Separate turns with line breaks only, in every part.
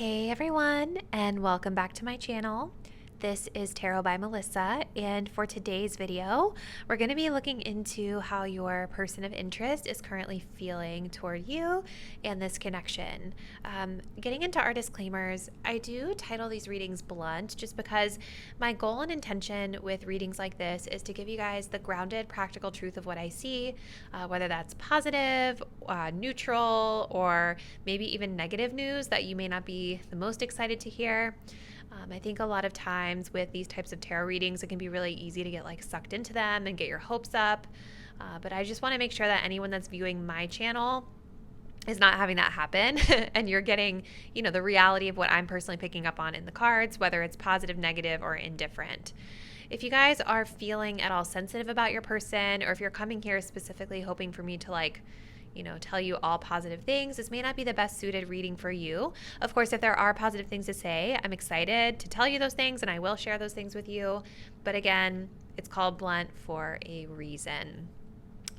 Hey everyone, and welcome back to my channel. This is Tarot by Melissa, and for today's video, we're going to be looking into how your person of interest is currently feeling toward you and this connection. Getting into our disclaimers, I do title these readings blunt just because my goal and intention with readings like this is to give you guys the grounded, practical truth of what I see, whether that's positive, neutral, or maybe even negative news that you may not be the most excited to hear. I think a lot of times with these types of tarot readings, it can be really easy to get sucked into them and get your hopes up. But I just want to make sure that anyone that's viewing my channel is not having that happen and you're getting, the reality of what I'm personally picking up on in the cards, whether it's positive, negative, or indifferent. If you guys are feeling at all sensitive about your person, or if you're coming here specifically hoping for me to tell you all positive things, this may not be the best suited reading for you. Of course, if there are positive things to say, I'm excited to tell you those things and I will share those things with you. But again, it's called blunt for a reason.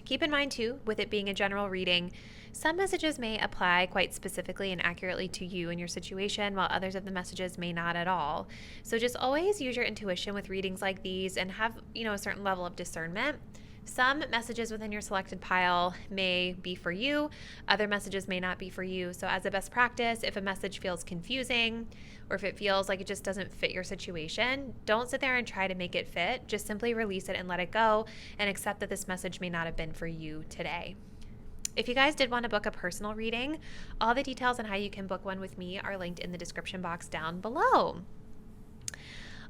Keep in mind too, with it being a general reading, some messages may apply quite specifically and accurately to you and your situation, while others of the messages may not at all. So just always use your intuition with readings like these and have, a certain level of discernment. Some messages within your selected pile may be for you, other messages may not be for you. So as a best practice, if a message feels confusing or if it feels like it just doesn't fit your situation, don't sit there and try to make it fit. Just simply release it and let it go and accept that this message may not have been for you today. If you guys did want to book a personal reading, all the details on how you can book one with me are linked in the description box down below.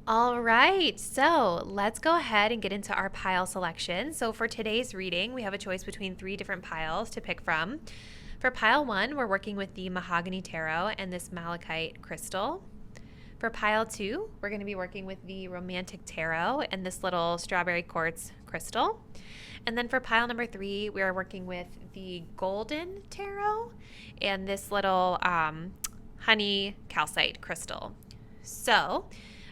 All right, so let's go ahead and get into our pile selection. So for today's reading, we have a choice between 3 different piles to pick from. For pile 1, we're working with the Mahogany Tarot and this Malachite crystal. For pile 2, we're going to be working with the Romantic Tarot and this little strawberry quartz crystal. And then for pile number 3, we are working with the Golden Tarot and this little honey calcite crystal. So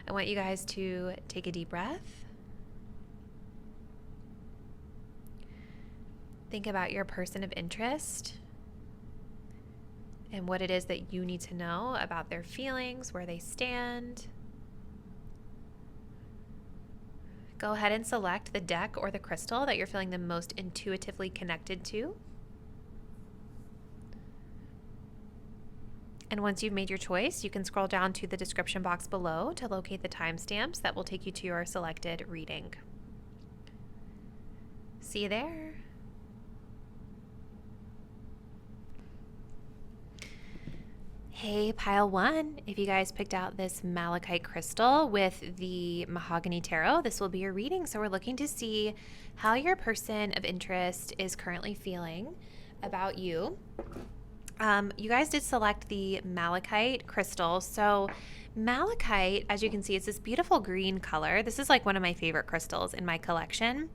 I want you guys to take a deep breath. Think about your person of interest and what it is that you need to know about their feelings, where they stand. Go ahead and select the deck or the crystal that you're feeling the most intuitively connected to. And once you've made your choice, you can scroll down to the description box below to locate the timestamps that will take you to your selected reading. See you there. Hey, pile 1, if you guys picked out this Malachite crystal with the Mahogany Tarot, this will be your reading. So we're looking to see how your person of interest is currently feeling about you. You guys did select the Malachite crystal. So Malachite, as you can see, it's this beautiful green color. This is one of my favorite crystals in my collection.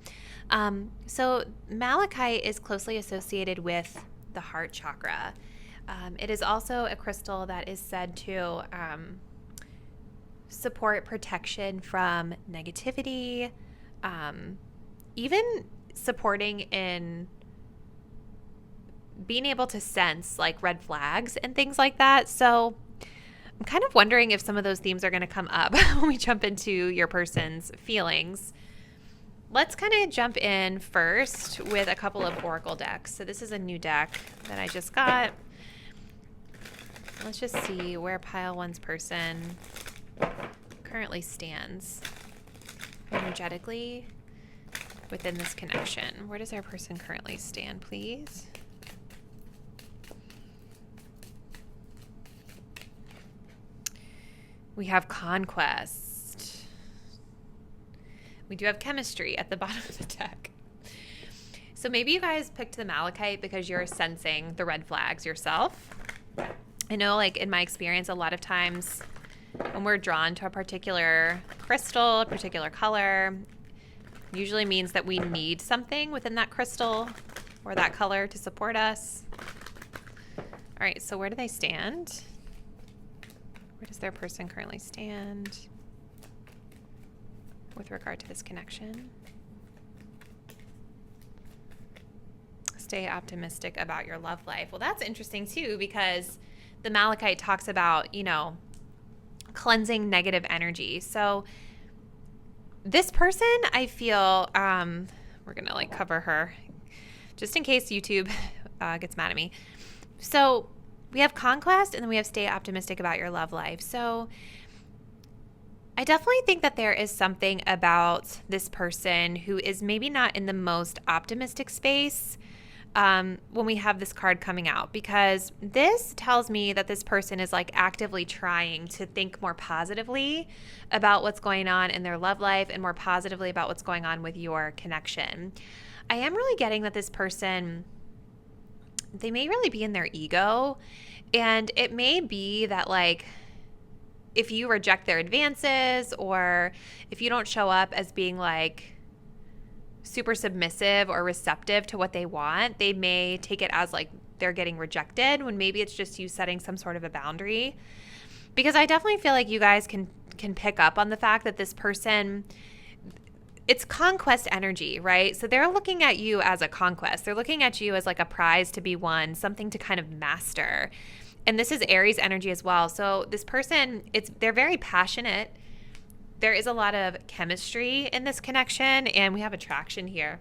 So Malachite is closely associated with the heart chakra. It is also a crystal that is said to support protection from negativity, even supporting in being able to sense red flags and things like that. So I'm kind of wondering if some of those themes are going to come up when we jump into your person's feelings. Let's kind of jump in first with a couple of oracle decks. So this is a new deck that I just got. Let's just see where pile 1's person currently stands energetically within this connection. Where does our person currently stand, please? We have conquest. We do have chemistry at the bottom of the deck. So maybe you guys picked the Malachite because you're sensing the red flags yourself. I know in my experience, a lot of times when we're drawn to a particular crystal, a particular color, usually means that we need something within that crystal or that color to support us. All right, so where do they stand? Where does their person currently stand with regard to this connection? Stay optimistic about your love life. Well, that's interesting too, because the Malachite talks about, cleansing negative energy. So this person, I feel, we're going to like cover her just in case YouTube gets mad at me. So we have conquest, and then we have stay optimistic about your love life. So I definitely think that there is something about this person who is maybe not in the most optimistic space when we have this card coming out, because this tells me that this person is like actively trying to think more positively about what's going on in their love life and more positively about what's going on with your connection. I am really getting that this person, they may really be in their ego, and it may be that like if you reject their advances, or if you don't show up as being like super submissive or receptive to what they want, they may take it as like they're getting rejected, when maybe it's just you setting some sort of a boundary. Because I definitely feel like you guys can pick up on the fact that this person, it's conquest energy, right? So they're looking at you as a conquest. They're looking at you as like a prize to be won, something to kind of master. And this is Aries energy as well. So this person, they're very passionate. There is a lot of chemistry in this connection, and we have attraction here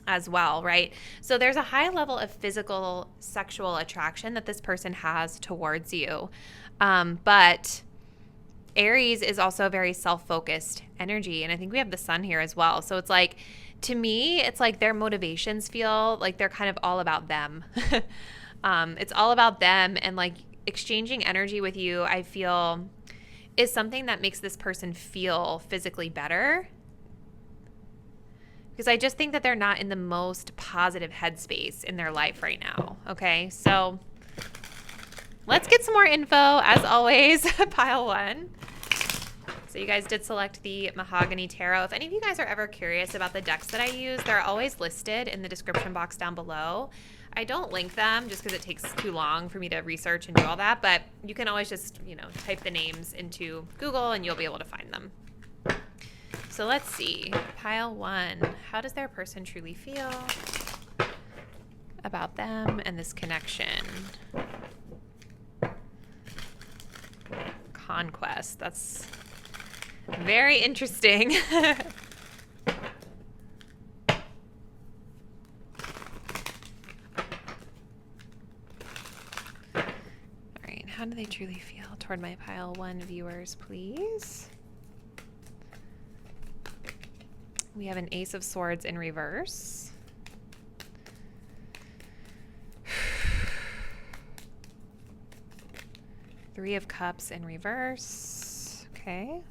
as well, right? So there's a high level of physical, sexual attraction that this person has towards you. But Aries is also a very self-focused energy, and I think we have the sun here as well. So it's like, to me, it's like their motivations feel like they're kind of all about them. It's all about them, and like exchanging energy with you, I feel, is something that makes this person feel physically better, because I just think that they're not in the most positive headspace in their life right now. Okay, so let's get some more info. As always, pile one. So you guys did select the Mahogany Tarot. If any of you guys are ever curious about the decks that I use, they're always listed in the description box down below. I don't link them just because it takes too long for me to research and do all that, but you can always just, type the names into Google and you'll be able to find them. So let's see. Pile one. How does their person truly feel about them and this connection? Conquest. That's very interesting. How do they truly feel toward my pile one viewers, please? We have an Ace of Swords in reverse. Three of Cups in reverse. Okay.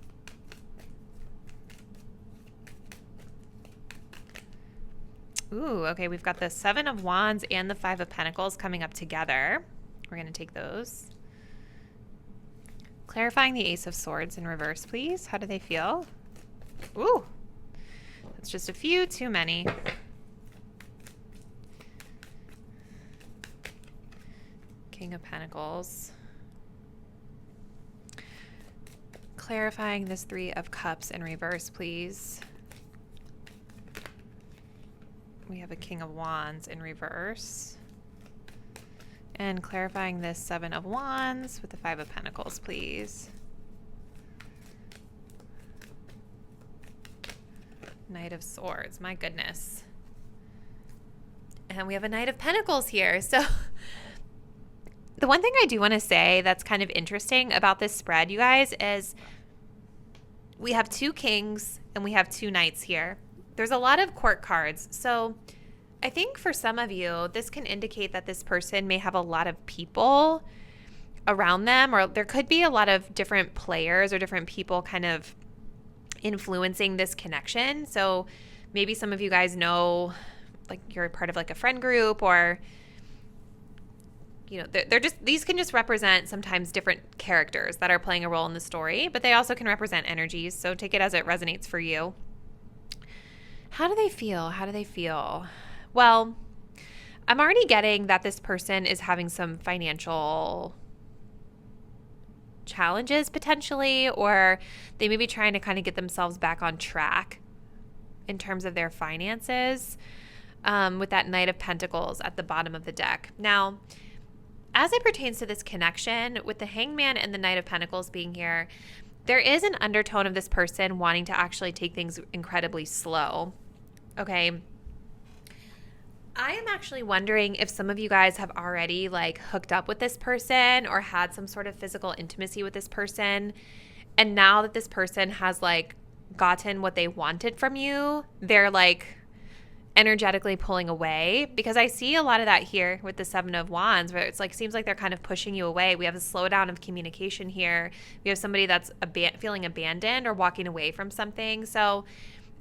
Ooh, okay, we've got the Seven of Wands and the Five of Pentacles coming up together. We're going to take those. Clarifying the Ace of Swords in reverse, please. How do they feel? Ooh, that's just a few too many. King of Pentacles. Clarifying this Three of Cups in reverse, please. We have a King of Wands in reverse. And clarifying this Seven of Wands with the Five of Pentacles, please. Knight of Swords, my goodness. And we have a Knight of Pentacles here. So the one thing I do want to say that's kind of interesting about this spread, you guys, is we have two kings and we have two knights here. There's a lot of court cards. So I think for some of you, this can indicate that this person may have a lot of people around them, or there could be a lot of different players or different people kind of influencing this connection. So maybe some of you guys know, like you're part of like a friend group, or they're just, these can just represent sometimes different characters that are playing a role in the story, but they also can represent energies. So take it as it resonates for you. How do they feel? How do they feel? Well, I'm already getting that this person is having some financial challenges potentially, or they may be trying to kind of get themselves back on track in terms of their finances with that Knight of Pentacles at the bottom of the deck. Now, as it pertains to this connection, with the Hangman and the Knight of Pentacles being here, there is an undertone of this person wanting to actually take things incredibly slow. Okay. I am actually wondering if some of you guys have already like hooked up with this person or had some sort of physical intimacy with this person. And now that this person has like gotten what they wanted from you, they're like energetically pulling away, because I see a lot of that here with the Seven of Wands, where it's like seems like they're kind of pushing you away. We have a slowdown of communication here. We have somebody that's feeling abandoned or walking away from something. So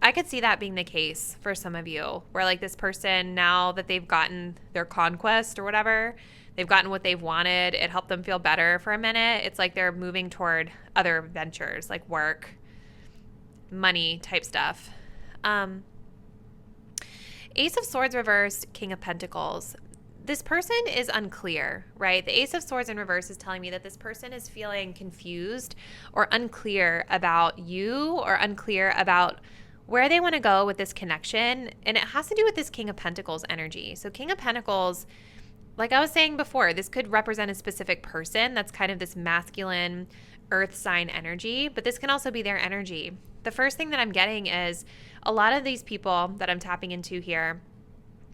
I could see that being the case for some of you, where like this person, now that they've gotten their conquest or whatever, they've gotten what they've wanted, it helped them feel better for a minute. It's like they're moving toward other ventures like work, money type stuff. Ace of Swords reversed, King of Pentacles. This person is unclear, right? The Ace of Swords in reverse is telling me that this person is feeling confused or unclear about you, or unclear about where they want to go with this connection. And it has to do with this King of Pentacles energy. So King of Pentacles, like I was saying before, this could represent a specific person that's kind of this masculine earth sign energy, but this can also be their energy. The first thing that I'm getting is a lot of these people that I'm tapping into here,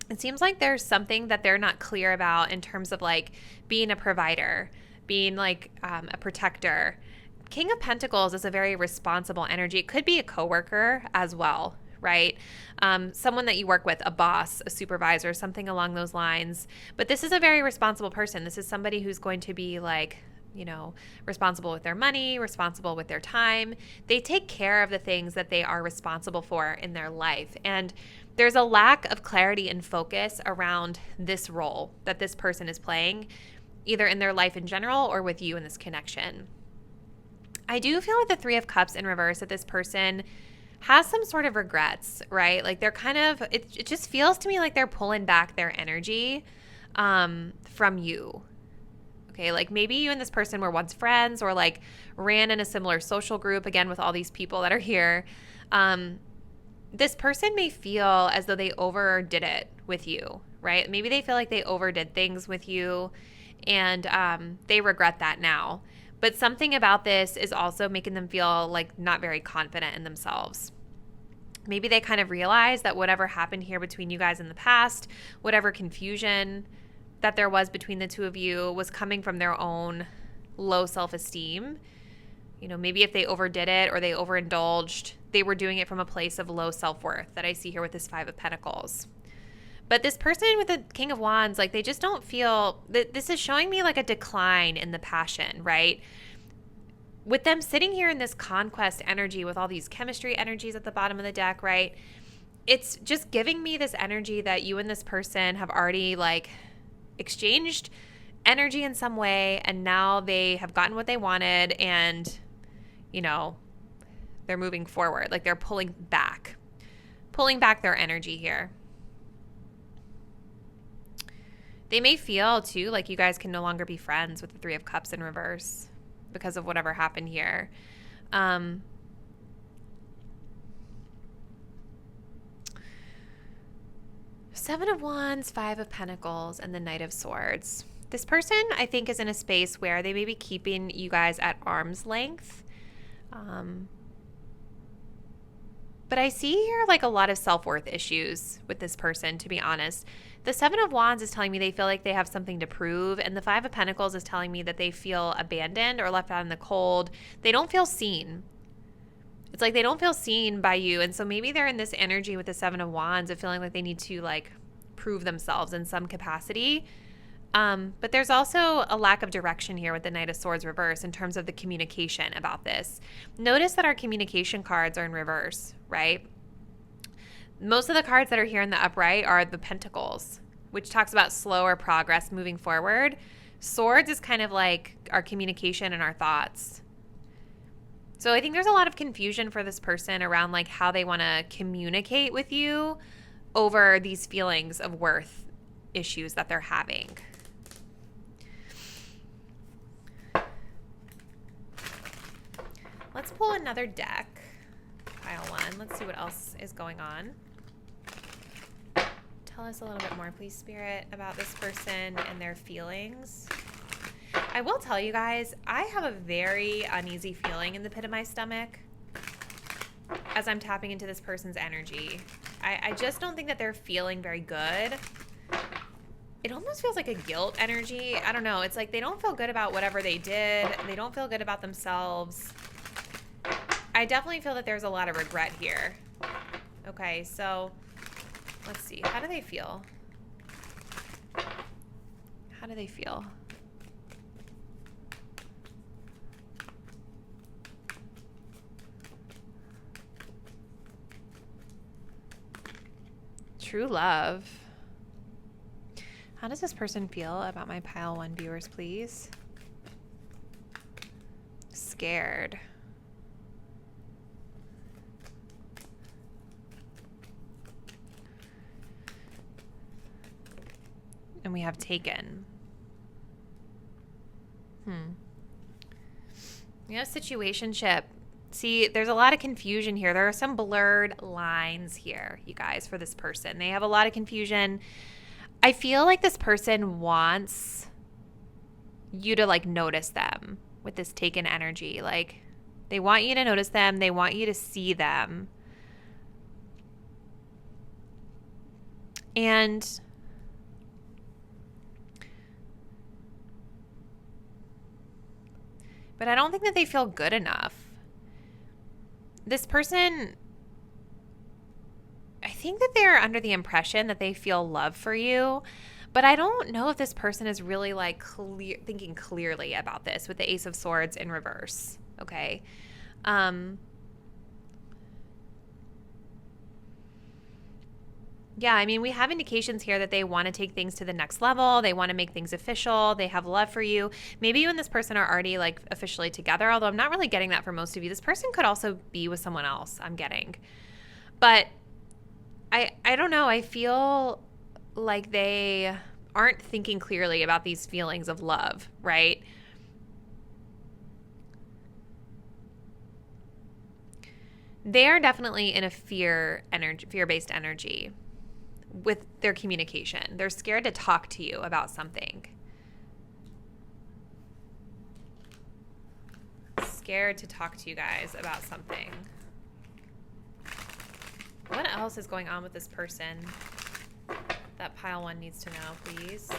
it seems like there's something that they're not clear about in terms of like being a provider, being like a protector. King of Pentacles is a very responsible energy. It could be a coworker as well, right? Someone that you work with, a boss, a supervisor, something along those lines. But this is a very responsible person. This is somebody who's going to be like, you know, responsible with their money, responsible with their time. They take care of the things that they are responsible for in their life. And there's a lack of clarity and focus around this role that this person is playing, either in their life in general or with you in this connection. I do feel with the Three of Cups in reverse that this person has some sort of regrets, right? Like they're kind of, it just feels to me like they're pulling back their energy from you. Okay, like maybe you and this person were once friends, or like ran in a similar social group, again, with all these people that are here. This person may feel as though they overdid it with you, right? Maybe they feel like they overdid things with you, and they regret that now. But something about this is also making them feel like not very confident in themselves. Maybe they kind of realize that whatever happened here between you guys in the past, whatever confusion that there was between the two of you, was coming from their own low self-esteem. You know, maybe if they overdid it or they overindulged, they were doing it from a place of low self-worth that I see here with this Five of Pentacles. But this person with the King of Wands, like they just don't feel, this is showing me like a decline in the passion, right? With them sitting here in this conquest energy with all these chemistry energies at the bottom of the deck, right? It's just giving me this energy that you and this person have already like exchanged energy in some way, and now they have gotten what they wanted, and you know, they're moving forward. Like they're pulling back their energy here. They may feel too like you guys can no longer be friends with the Three of Cups in reverse because of whatever happened here. Seven of Wands, Five of Pentacles, and the Knight of Swords. This person, I think, is in a space where they may be keeping you guys at arm's length. But I see here like a lot of self-worth issues with this person, to be honest. The Seven of Wands is telling me they feel like they have something to prove, and the Five of Pentacles is telling me that they feel abandoned or left out in the cold. They don't feel seen. It's like they don't feel seen by you, and so maybe they're in this energy with the Seven of Wands of feeling like they need to like prove themselves in some capacity. But there's also a lack of direction here with the Knight of Swords reverse in terms of the communication about this. Notice that our communication cards are in reverse, right? Most of the cards that are here in the upright are the Pentacles, which talks about slower progress moving forward. Swords is kind of like our communication and our thoughts. So I think there's a lot of confusion for this person around like how they want to communicate with you over these feelings of worth issues that they're having. Let's pull another deck, pile one. Let's see what else is going on. Tell us a little bit more, please, Spirit, about this person and their feelings. I will tell you guys, I have a very uneasy feeling in the pit of my stomach as I'm tapping into this person's energy. I just don't think that they're feeling very good. It almost feels like a guilt energy. I don't know. It's like they don't feel good about whatever they did. They don't feel good about themselves. I definitely feel that there's a lot of regret here. Okay, so let's see. How do they feel? How do they feel? True love. How does this person feel about my pile 1 viewers, please? Scared. And we have taken. You know, situationship. See, there's a lot of confusion here. There are some blurred lines here, you guys, for this person. They have a lot of confusion. I feel like this person wants you to, like, notice them with this taken energy. Like, they want you to notice them. They want you to see them. But I don't think that they feel good enough. This person, I think that they're under the impression that they feel love for you, but I don't know if this person is really like thinking clearly about this with the Ace of Swords in reverse. Okay. Yeah, I mean, we have indications here that they want to take things to the next level. They want to make things official. They have love for you. Maybe you and this person are already like officially together, although I'm not really getting that for most of you. This person could also be with someone else, I'm getting. But I don't know. I feel like they aren't thinking clearly about these feelings of love, right? They are definitely in a fear-based energy with their communication. They're scared to talk to you about something. Scared to talk to you guys about something. What else is going on with this person that pile 1 needs to know, please?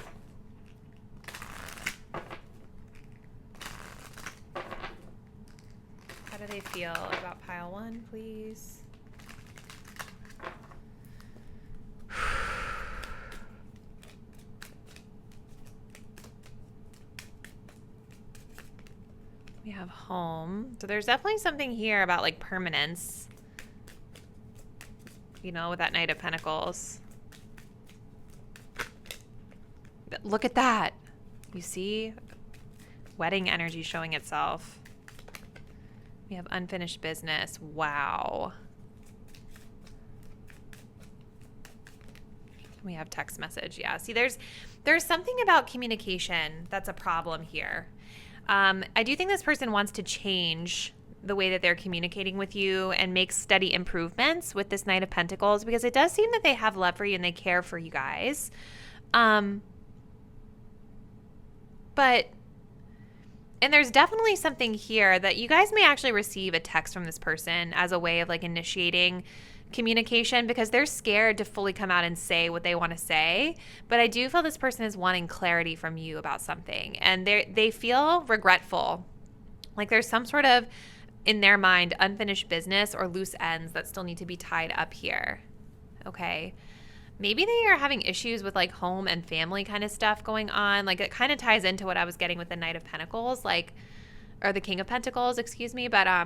How do they feel about pile 1, please? We have home. So there's definitely something here about like permanence. You know, with that Knight of Pentacles. But look at that. You see? Wedding energy showing itself. We have unfinished business. Wow. We have text message. Yeah. See, there's something about communication that's a problem here. I do think this person wants to change the way that they're communicating with you and make steady improvements with this Knight of Pentacles, because it does seem that they have love for you and they care for you guys. And there's definitely something here that you guys may actually receive a text from this person as a way of like initiating communication, because they're scared to fully come out and say what they want to say. But I do feel this person is wanting clarity from you about something, and they feel regretful. Like there's some sort of, in their mind, unfinished business or loose ends that still need to be tied up here. Okay. Maybe they are having issues with like home and family kind of stuff going on. Like it kind of ties into what I was getting with the Knight of Pentacles, like, or the King of Pentacles, excuse me. But I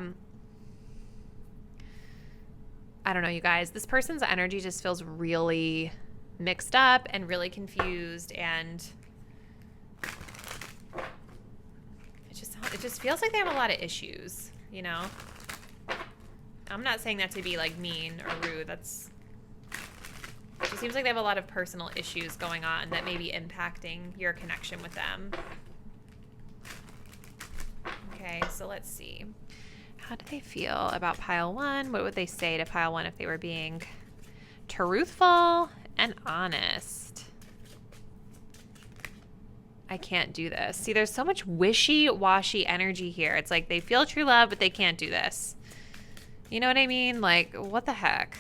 don't know, you guys. This person's energy just feels really mixed up and really confused, and it just feels like they have a lot of issues, you know? I'm not saying that to be like mean or rude. It just seems like they have a lot of personal issues going on that may be impacting your connection with them. Okay, so let's see. How do they feel about pile 1? What would they say to pile 1 if they were being truthful and honest? I can't do this. See, there's so much wishy-washy energy here. It's like they feel true love, but they can't do this. You know what I mean? Like, what the heck?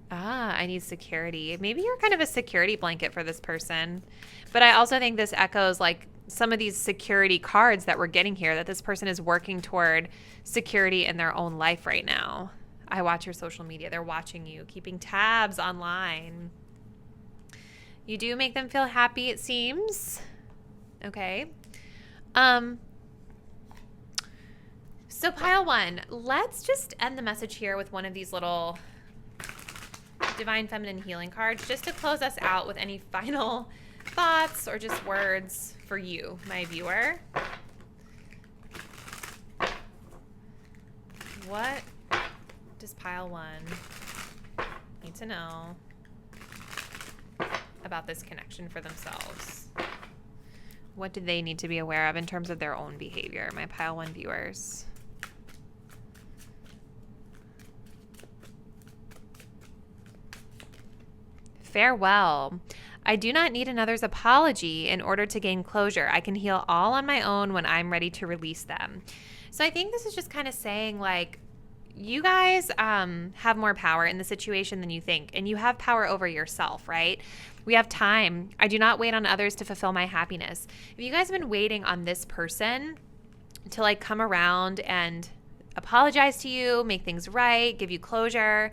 Ah, I need security. Maybe you're kind of a security blanket for this person. But I also think this echoes like some of these security cards that we're getting here, that this person is working toward security in their own life right now. I watch your social media. They're watching you, keeping tabs online. You do make them feel happy, it seems. Okay. So pile one, let's just end the message here with one of these little Divine Feminine Healing cards just to close us out with any final thoughts or just words for you, my viewer. What does pile one need to know about this connection for themselves? What do they need to be aware of in terms of their own behavior, my pile one viewers? Farewell. I do not need another's apology in order to gain closure. I can heal all on my own when I'm ready to release them. So I think this is just kind of saying, like, you guys have more power in the situation than you think, and you have power over yourself, right? We have time. I do not wait on others to fulfill my happiness. If you guys have been waiting on this person to like come around and apologize to you, make things right, give you closure,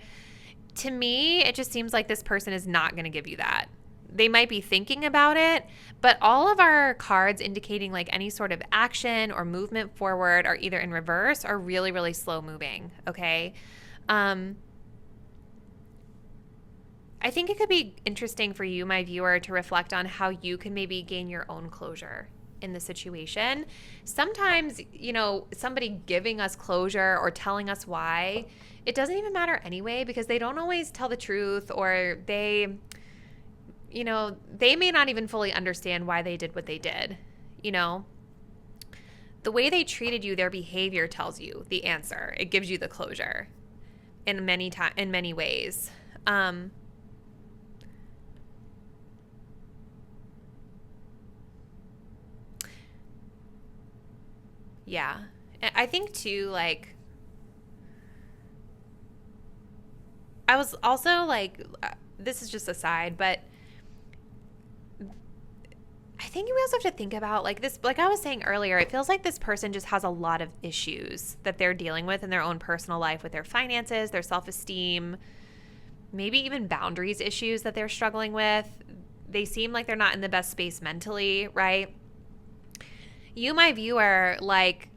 to me, it just seems like this person is not going to give you that. They might be thinking about it, but all of our cards indicating like any sort of action or movement forward are either in reverse or really, really slow moving, okay? I think it could be interesting for you, my viewer, to reflect on how you can maybe gain your own closure in the situation. Sometimes, you know, somebody giving us closure or telling us why, it doesn't even matter anyway, because they don't always tell the truth, or they, you know, they may not even fully understand why they did what they did. You know, the way they treated you, their behavior tells you the answer. It gives you the closure in many ways. Yeah. I think too, like, I was also like, this is just a side, but I think we also have to think about like this, like I was saying earlier, it feels like this person just has a lot of issues that they're dealing with in their own personal life, with their finances, their self-esteem, maybe even boundaries issues that they're struggling with. They seem like they're not in the best space mentally, right? You, my viewer, like,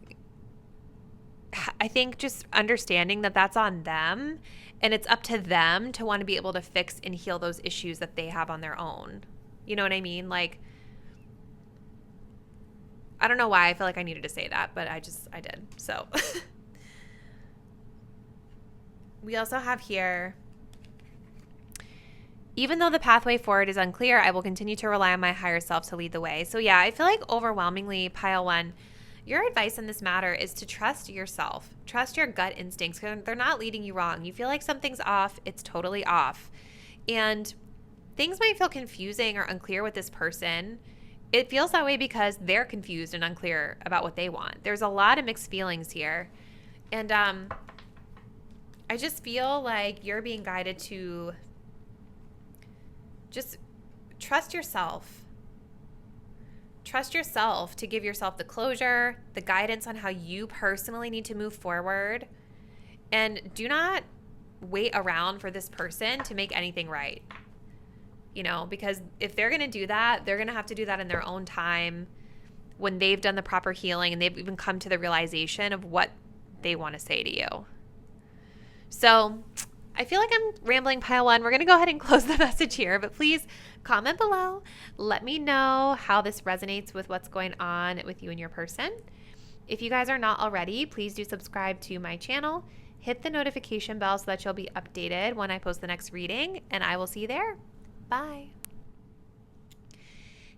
I think just understanding that that's on them, and it's up to them to want to be able to fix and heal those issues that they have on their own. You know what I mean? Like, I don't know why I feel like I needed to say that, but I did. So we also have here, even though the pathway forward is unclear, I will continue to rely on my higher self to lead the way. So yeah, I feel like overwhelmingly, pile one, your advice in this matter is to trust yourself. Trust your gut instincts, because they're not leading you wrong. You feel like something's off, it's totally off. And things might feel confusing or unclear with this person. It feels that way because they're confused and unclear about what they want. There's a lot of mixed feelings here. And I just feel like you're being guided to just trust yourself. Trust yourself to give yourself the closure, the guidance on how you personally need to move forward. And do not wait around for this person to make anything right. You know, because if they're going to do that, they're going to have to do that in their own time, when they've done the proper healing and they've even come to the realization of what they want to say to you. So I feel like I'm rambling, pile one. We're going to go ahead and close the message here, but please comment below. Let me know how this resonates with what's going on with you and your person. If you guys are not already, please do subscribe to my channel. Hit the notification bell so that you'll be updated when I post the next reading, and I will see you there. Bye.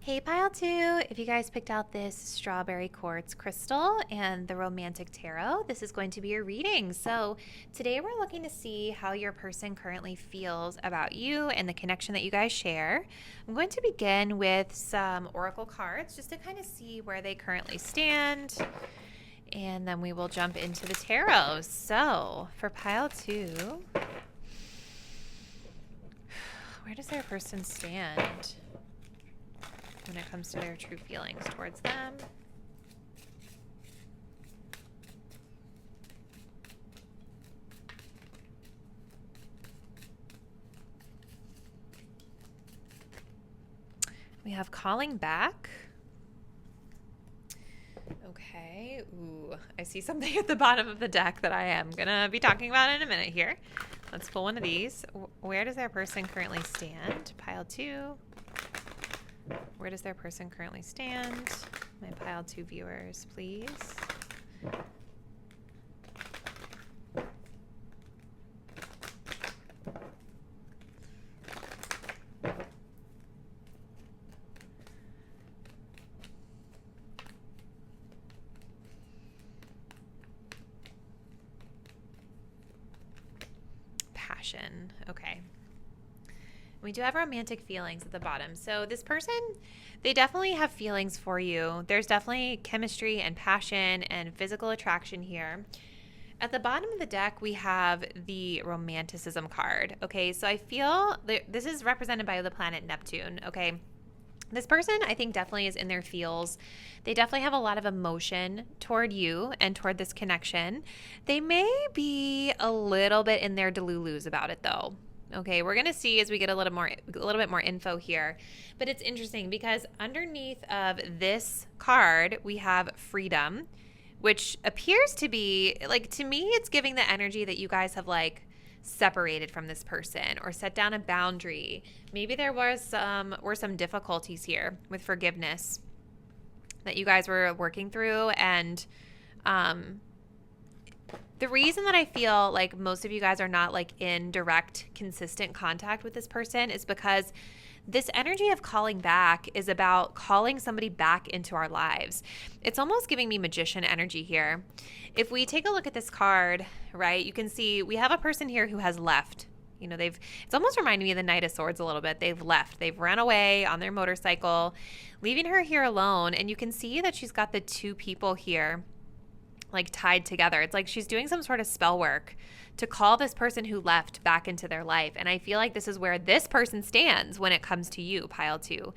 Hey pile 2, if you guys picked out this strawberry quartz crystal and the romantic tarot, this is going to be your reading. So today we're looking to see how your person currently feels about you and the connection that you guys share. I'm going to begin with some oracle cards just to kind of see where they currently stand, and then we will jump into the tarot. So for pile 2, where does their person stand when it comes to their true feelings towards them? We have calling back. Okay. Ooh, I see something at the bottom of the deck that I am going to be talking about in a minute here. Let's pull one of these. Where does their person currently stand? Pile 2. Where does their person currently stand? My pile 2 viewers, please. Passion. Okay. We do have romantic feelings at the bottom. So this person, they definitely have feelings for you. There's definitely chemistry and passion and physical attraction here. At the bottom of the deck, we have the romanticism card. Okay, so I feel this is represented by the planet Neptune. Okay, this person, I think, definitely is in their feels. They definitely have a lot of emotion toward you and toward this connection. They may be a little bit in their delulus about it, though. Okay, we're going to see as we get a little bit more info here. But it's interesting because underneath of this card, we have freedom, which appears to be, like, to me, it's giving the energy that you guys have, like, separated from this person or set down a boundary. Maybe there were some difficulties here with forgiveness that you guys were working through. And the reason that I feel like most of you guys are not like in direct, consistent contact with this person is because this energy of calling back is about calling somebody back into our lives. It's almost giving me magician energy here. If we take a look at this card, right, you can see we have a person here who has left. You know, it's almost reminding me of the Knight of Swords a little bit. They've left. They've run away on their motorcycle, leaving her here alone. And you can see that she's got the two people here like tied together. It's like she's doing some sort of spell work to call this person who left back into their life. And I feel like this is where this person stands when it comes to you, pile 2.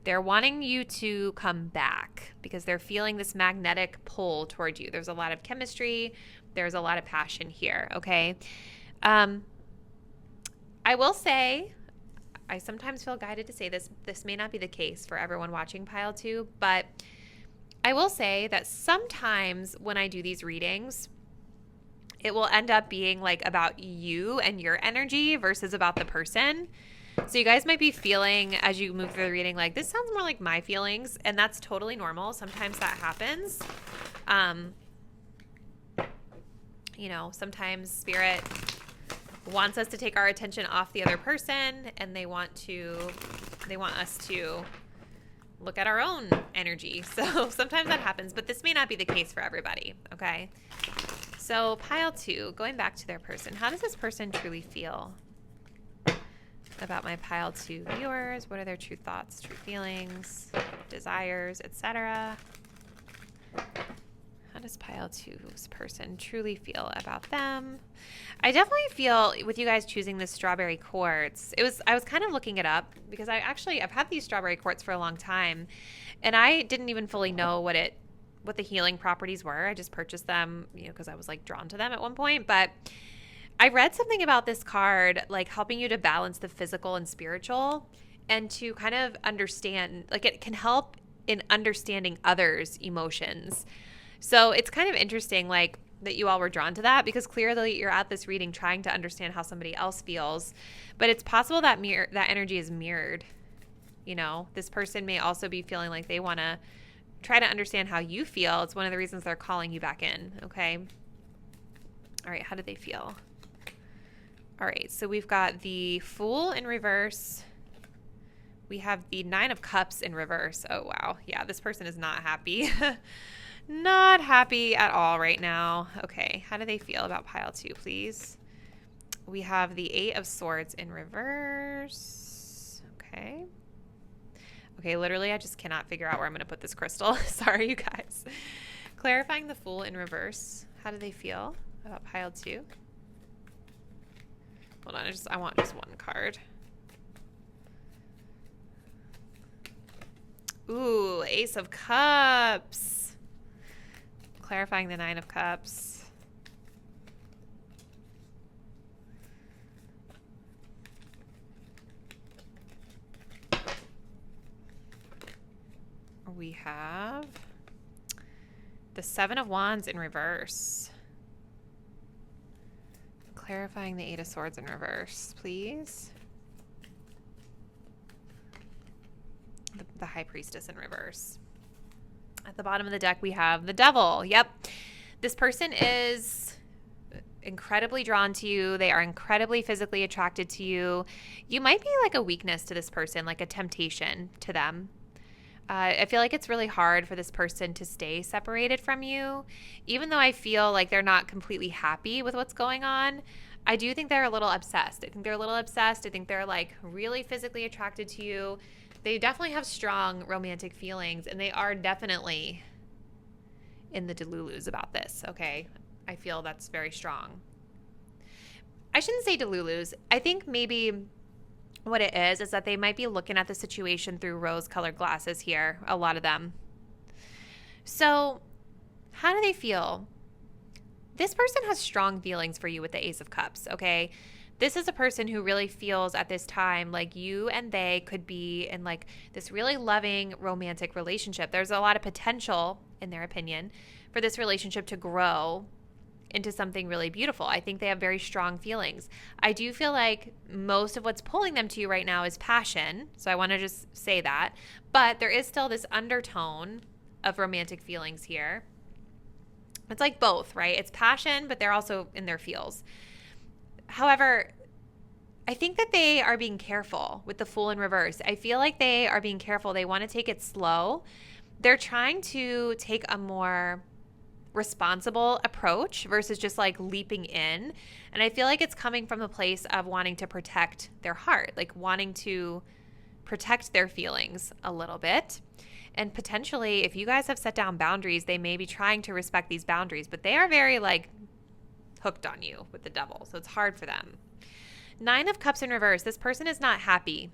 They're wanting you to come back because they're feeling this magnetic pull toward you. There's a lot of chemistry. There's a lot of passion here, okay? I will say, I sometimes feel guided to say this. This may not be the case for everyone watching pile 2, but I will say that sometimes when I do these readings, it will end up being like about you and your energy versus about the person. So you guys might be feeling as you move through the reading like, this sounds more like my feelings, and that's totally normal. Sometimes that happens. You know, sometimes spirit wants us to take our attention off the other person, and they want us to look at our own energy. So sometimes that happens, but this may not be the case for everybody, okay? So pile 2, going back to their person, how does this person truly feel about my pile 2 viewers? What are their true thoughts, true feelings, desires, etc.? How does pile 2's person truly feel about them? I definitely feel with you guys choosing this strawberry quartz, I was kind of looking it up because I've had these strawberry quartz for a long time, and I didn't even fully know what the healing properties were. I just purchased them, you know, because I was like drawn to them at one point. But I read something about this card, like helping you to balance the physical and spiritual, and to kind of understand, like it can help in understanding others' emotions. So it's kind of interesting, like, that you all were drawn to that because clearly you're at this reading trying to understand how somebody else feels. But it's possible that that energy is mirrored. You know, this person may also be feeling like they want to try to understand how you feel. It's one of the reasons they're calling you back in, okay? All right, how do they feel? All right, so we've got the Fool in reverse. We have the Nine of Cups in reverse. Oh, wow. Yeah, this person is not happy. Not happy at all right now. Okay, how do they feel about pile 2, please? We have the Eight of Swords in reverse. Okay. Okay, literally, I just cannot figure out where I'm going to put this crystal. Sorry, you guys. Clarifying the Fool in reverse. How do they feel about pile 2? Hold on, I want just one card. Ooh, Ace of Cups. Clarifying the Nine of Cups. We have the Seven of Wands in reverse. Clarifying the Eight of Swords in reverse, please. The High Priestess in reverse. At the bottom of the deck, we have the Devil. Yep. This person is incredibly drawn to you. They are incredibly physically attracted to you. You might be like a weakness to this person, like a temptation to them. I feel like it's really hard for this person to stay separated from you. Even though I feel like they're not completely happy with what's going on, I do think they're a little obsessed. I think they're a little obsessed. I think they're like really physically attracted to you. They definitely have strong romantic feelings, and they are definitely in the delulus about this, okay? I feel that's very strong. I shouldn't say delulus. I think maybe what it is that they might be looking at the situation through rose-colored glasses here, a lot of them. So how do they feel? This person has strong feelings for you with the Ace of Cups, okay? This is a person who really feels at this time like you and they could be in like this really loving romantic relationship. There's a lot of potential, in their opinion, for this relationship to grow into something really beautiful. I think they have very strong feelings. I do feel like most of what's pulling them to you right now is passion. So I want to just say that. But there is still this undertone of romantic feelings here. It's like both, right? It's passion, but they're also in their feels. However, I think that they are being careful with the Fool in reverse. I feel like they are being careful. They want to take it slow. They're trying to take a more responsible approach versus just like leaping in. And I feel like it's coming from a place of wanting to protect their heart, like wanting to protect their feelings a little bit. And potentially, if you guys have set down boundaries, they may be trying to respect these boundaries, but they are very like hooked on you with the Devil. So it's hard for them. Nine of Cups in reverse. This person is not happy,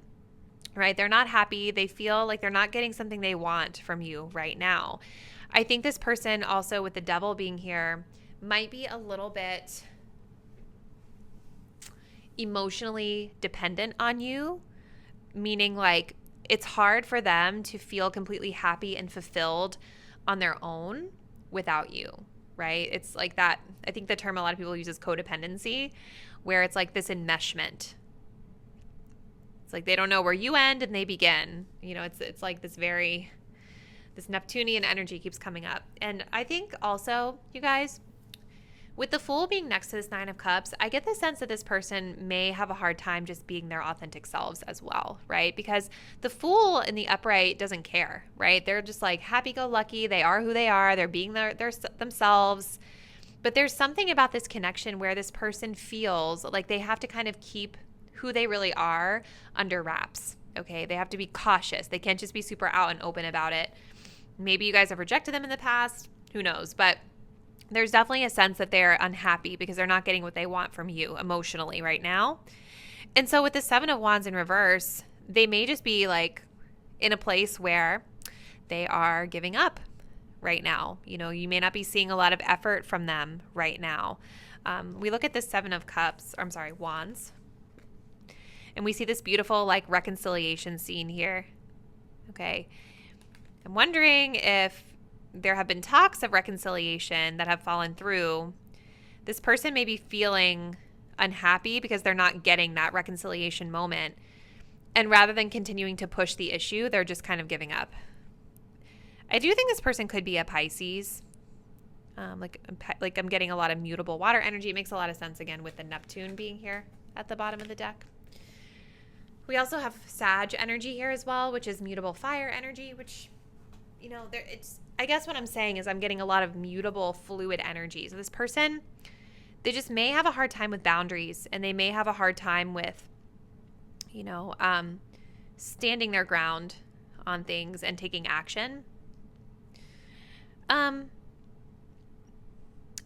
right? They're not happy. They feel like they're not getting something they want from you right now. I think this person also with the Devil being here might be a little bit emotionally dependent on you, meaning like it's hard for them to feel completely happy and fulfilled on their own without you, right? It's like that. I think the term a lot of people use is codependency, where it's like this enmeshment. It's like they don't know where you end and they begin. You know, it's like this Neptunian energy keeps coming up. And I think also, you guys, with the Fool being next to this Nine of Cups, I get the sense that this person may have a hard time just being their authentic selves as well, right? Because the Fool in the upright doesn't care, right? They're just like happy-go-lucky. They are who they are. They're being themselves. But there's something about this connection where this person feels like they have to kind of keep who they really are under wraps, okay? They have to be cautious. They can't just be super out and open about it. Maybe you guys have rejected them in the past. Who knows? But there's definitely a sense that they're unhappy because they're not getting what they want from you emotionally right now. And so with the Seven of Wands in reverse, they may just be like in a place where they are giving up right now. You know, you may not be seeing a lot of effort from them right now. We look at the Seven of Wands, and we see this beautiful like reconciliation scene here. Okay. I'm wondering if there have been talks of reconciliation that have fallen through. This person may be feeling unhappy because they're not getting that reconciliation moment. And rather than continuing to push the issue, they're just kind of giving up. I do think this person could be a Pisces. Like I'm getting a lot of mutable water energy. It makes a lot of sense again with the Neptune being here at the bottom of the deck. We also have Sag energy here as well, which is mutable fire energy, which, you know, I guess what I'm saying is I'm getting a lot of mutable fluid energy. So this person, they just may have a hard time with boundaries, and they may have a hard time with, you know, standing their ground on things and taking action.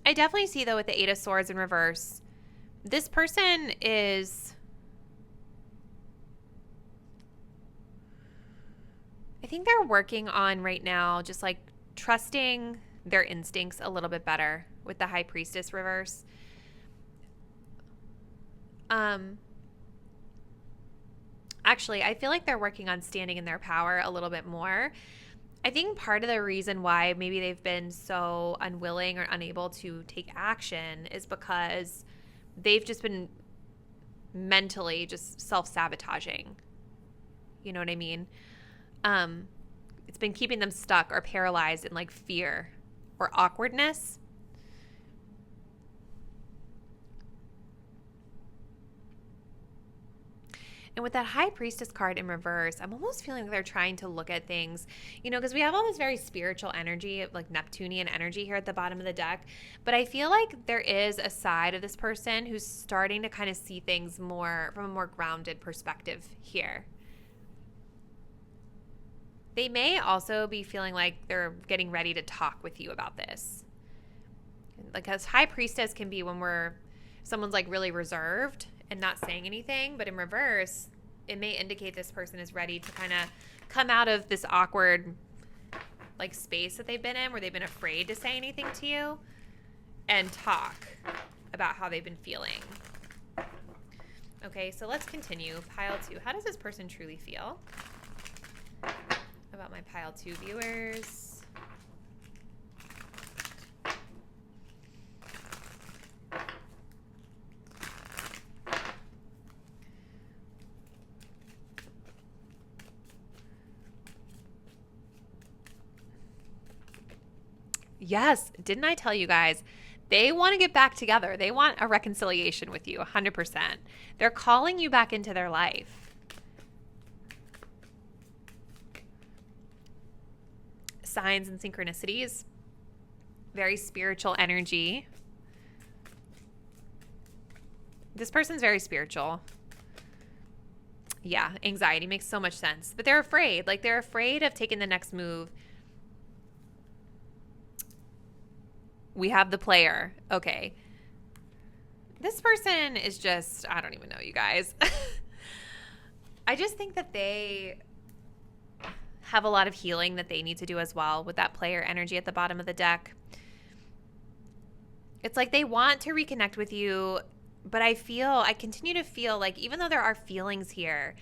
I definitely see, though, with the Eight of Swords in reverse, this person is, I think they're working on right now just like trusting their instincts a little bit better with the High Priestess reverse. Actually, I feel like they're working on standing in their power a little bit more. I think part of the reason why maybe they've been so unwilling or unable to take action is because they've just been mentally just self-sabotaging. You know what I mean? It's been keeping them stuck or paralyzed in like fear or awkwardness. And with that High Priestess card in reverse, I'm almost feeling like they're trying to look at things, you know, because we have all this very spiritual energy, like Neptunian energy here at the bottom of the deck. But I feel like there is a side of this person who's starting to kind of see things more from a more grounded perspective here. They may also be feeling like they're getting ready to talk with you about this. Because High Priestess can be when someone's like really reserved and not saying anything, but in reverse, it may indicate this person is ready to kind of come out of this awkward like space that they've been in where they've been afraid to say anything to you and talk about how they've been feeling. Okay, so let's continue. Pile 2. How does this person truly feel about my pile 2 viewers? Yes, didn't I tell you guys? They want to get back together. They want a reconciliation with you, 100%. They're calling you back into their life. Signs and synchronicities. Very spiritual energy. This person's very spiritual. Yeah, anxiety makes so much sense. But they're afraid. Like, they're afraid of taking the next move. We have the player. Okay. This person is just, I don't even know, you guys. I just think that they have a lot of healing that they need to do as well with that player energy at the bottom of the deck. It's like they want to reconnect with you, but I continue to feel like even though there are feelings here,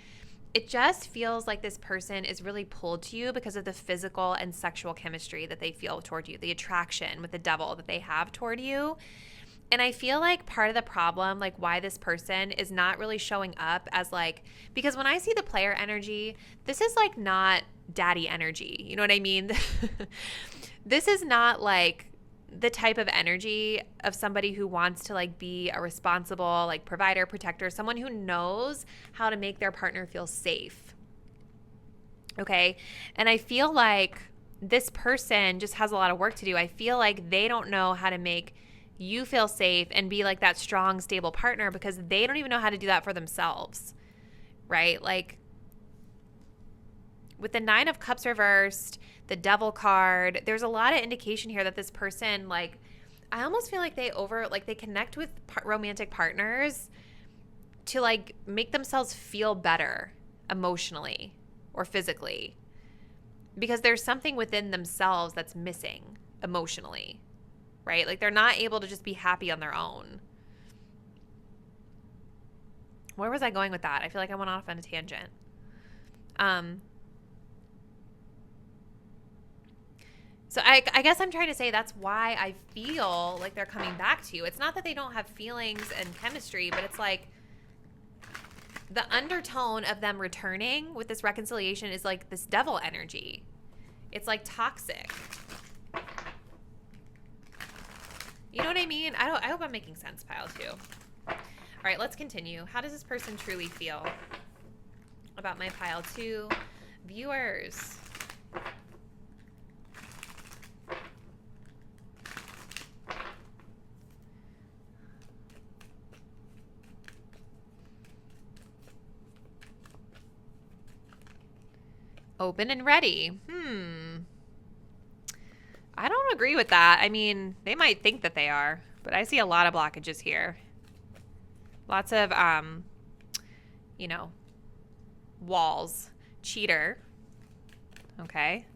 it just feels like this person is really pulled to you because of the physical and sexual chemistry that they feel toward you, the attraction with the devil that they have toward you. And I feel like part of the problem, like why this person is not really showing up as like, because when I see the player energy, this is like not daddy energy. You know what I mean? This is not like the type of energy of somebody who wants to like be a responsible like provider, protector, someone who knows how to make their partner feel safe. Okay. And I feel like this person just has a lot of work to do. I feel like they don't know how to make you feel safe and be like that strong, stable partner because they don't even know how to do that for themselves. Right? Like with the 9 of Cups reversed, the Devil card, there's a lot of indication here that this person, like, I almost feel like they connect with romantic partners to like make themselves feel better emotionally or physically because there's something within themselves that's missing emotionally, right? Like they're not able to just be happy on their own. Where was I going with that? I feel like I went off on a tangent. So I guess I'm trying to say that's why I feel like they're coming back to you. It's not that they don't have feelings and chemistry, but it's like the undertone of them returning with this reconciliation is like this devil energy. It's like toxic. You know what I mean? I hope I'm making sense, pile 2. All right, let's continue. How does this person truly feel? about my pile 2 viewers. Open and ready. I don't agree with that. I mean, they might think that they are, but I see a lot of blockages here. Lots of, you know, walls. Cheater. Okay.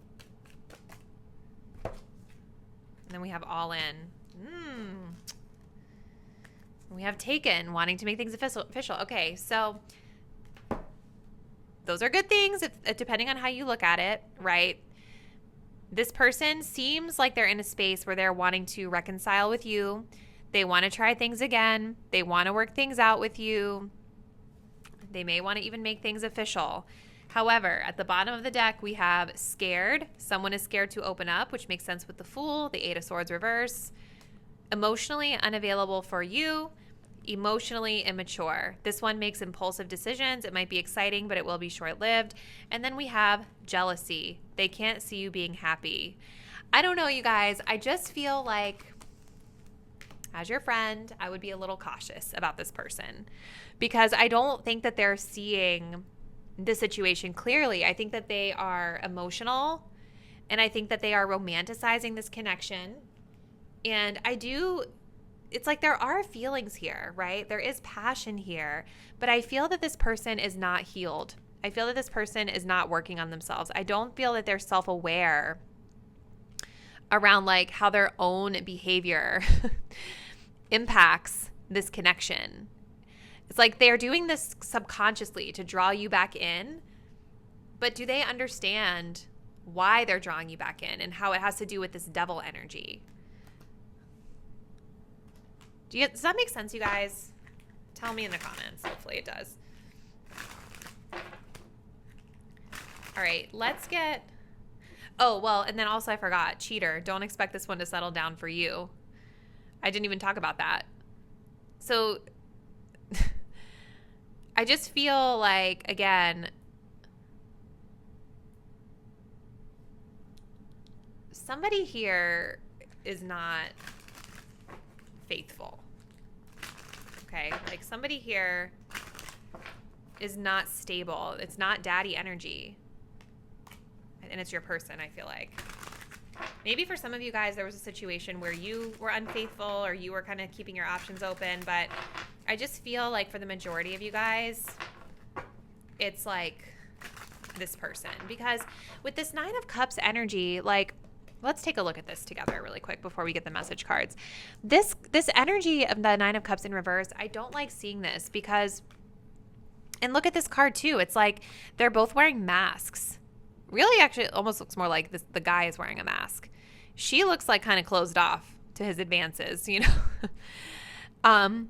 And then we have all in. We have taken, wanting to make things official. Okay, so those are good things depending on how you look at it, right? This person seems like they're in a space where they're wanting to reconcile with you. They want to try things again. They want to work things out with you. They may want to even make things official. However, at the bottom of the deck, we have scared. Someone is scared to open up, which makes sense with the Fool, the Eight of Swords reverse. Emotionally unavailable for you. Emotionally immature. This one makes impulsive decisions. It might be exciting, but it will be short-lived. And then we have jealousy. They can't see you being happy. I don't know, you guys. I just feel like, as your friend, I would be a little cautious about this person because I don't think that they're seeing the situation clearly. I think that they are emotional, and I think that they are romanticizing this connection. And it's like there are feelings here, right? There is passion here, but I feel that this person is not healed. I feel that this person is not working on themselves. I don't feel that they're self-aware around like how their own behavior impacts this connection. It's like they're doing this subconsciously to draw you back in, but do they understand why they're drawing you back in and how it has to do with this devil energy? Does that make sense, you guys? Tell me in the comments. Hopefully it does. All right, let's get... Oh, well, and then also I forgot. Cheater. Don't expect this one to settle down for you. I didn't even talk about that. So I just feel like, again, somebody here is not faithful. Okay, like somebody here is not stable. It's not daddy energy. And it's your person, I feel like. Maybe for some of you guys, there was a situation where you were unfaithful or you were kind of keeping your options open. But I just feel like for the majority of you guys, it's like this person. Because with this Nine of Cups energy, like, let's take a look at this together really quick before we get the message cards. This energy of the Nine of Cups in reverse, I don't like seeing this because, and look at this card too. It's like they're both wearing masks. Really, actually, it almost looks more like the guy is wearing a mask. She looks like kind of closed off to his advances, you know.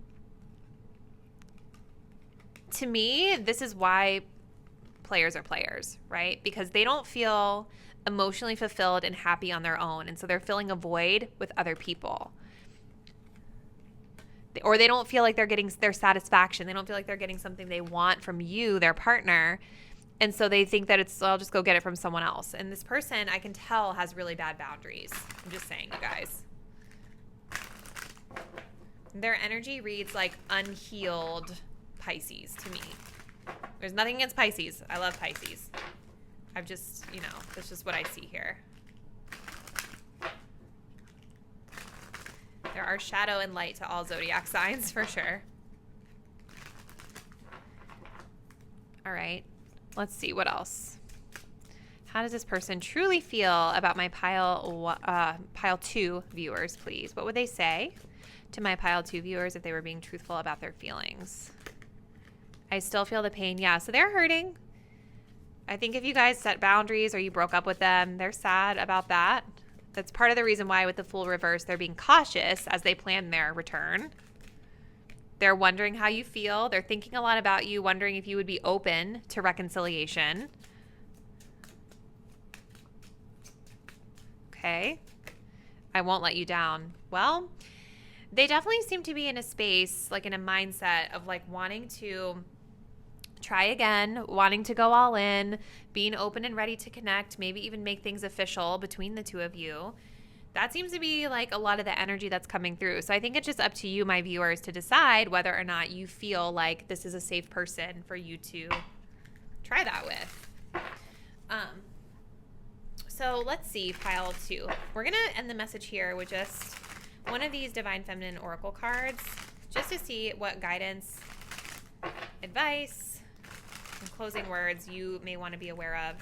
To me, this is why players are players, right? Because they don't feel emotionally fulfilled and happy on their own. And so they're filling a void with other people. Or they don't feel like they're getting their satisfaction. They don't feel like they're getting something they want from you, their partner. And so they think that I'll just go get it from someone else. And this person, I can tell, has really bad boundaries. I'm just saying, you guys. Their energy reads like unhealed Pisces to me. There's nothing against Pisces. I love Pisces. I've just, that's just what I see here. There are shadow and light to all zodiac signs for sure. All right, let's see what else. How does this person truly feel about my pile 2 viewers, please? What would they say to my pile 2 viewers if they were being truthful about their feelings? I still feel the pain. Yeah, so they're hurting. I think if you guys set boundaries or you broke up with them, they're sad about that. That's part of the reason why with the Fool reverse, they're being cautious as they plan their return. They're wondering how you feel. They're thinking a lot about you, wondering if you would be open to reconciliation. Okay. I won't let you down. Well, they definitely seem to be in a space, like in a mindset of like wanting to try again, wanting to go all in, being open and ready to connect, maybe even make things official between the two of you. That seems to be like a lot of the energy that's coming through. So I think it's just up to you, my viewers, to decide whether or not you feel like this is a safe person for you to try that with. So let's see, pile 2. We're going to end the message here with just one of these Divine Feminine Oracle cards, just to see what guidance, advice, and closing words you may want to be aware of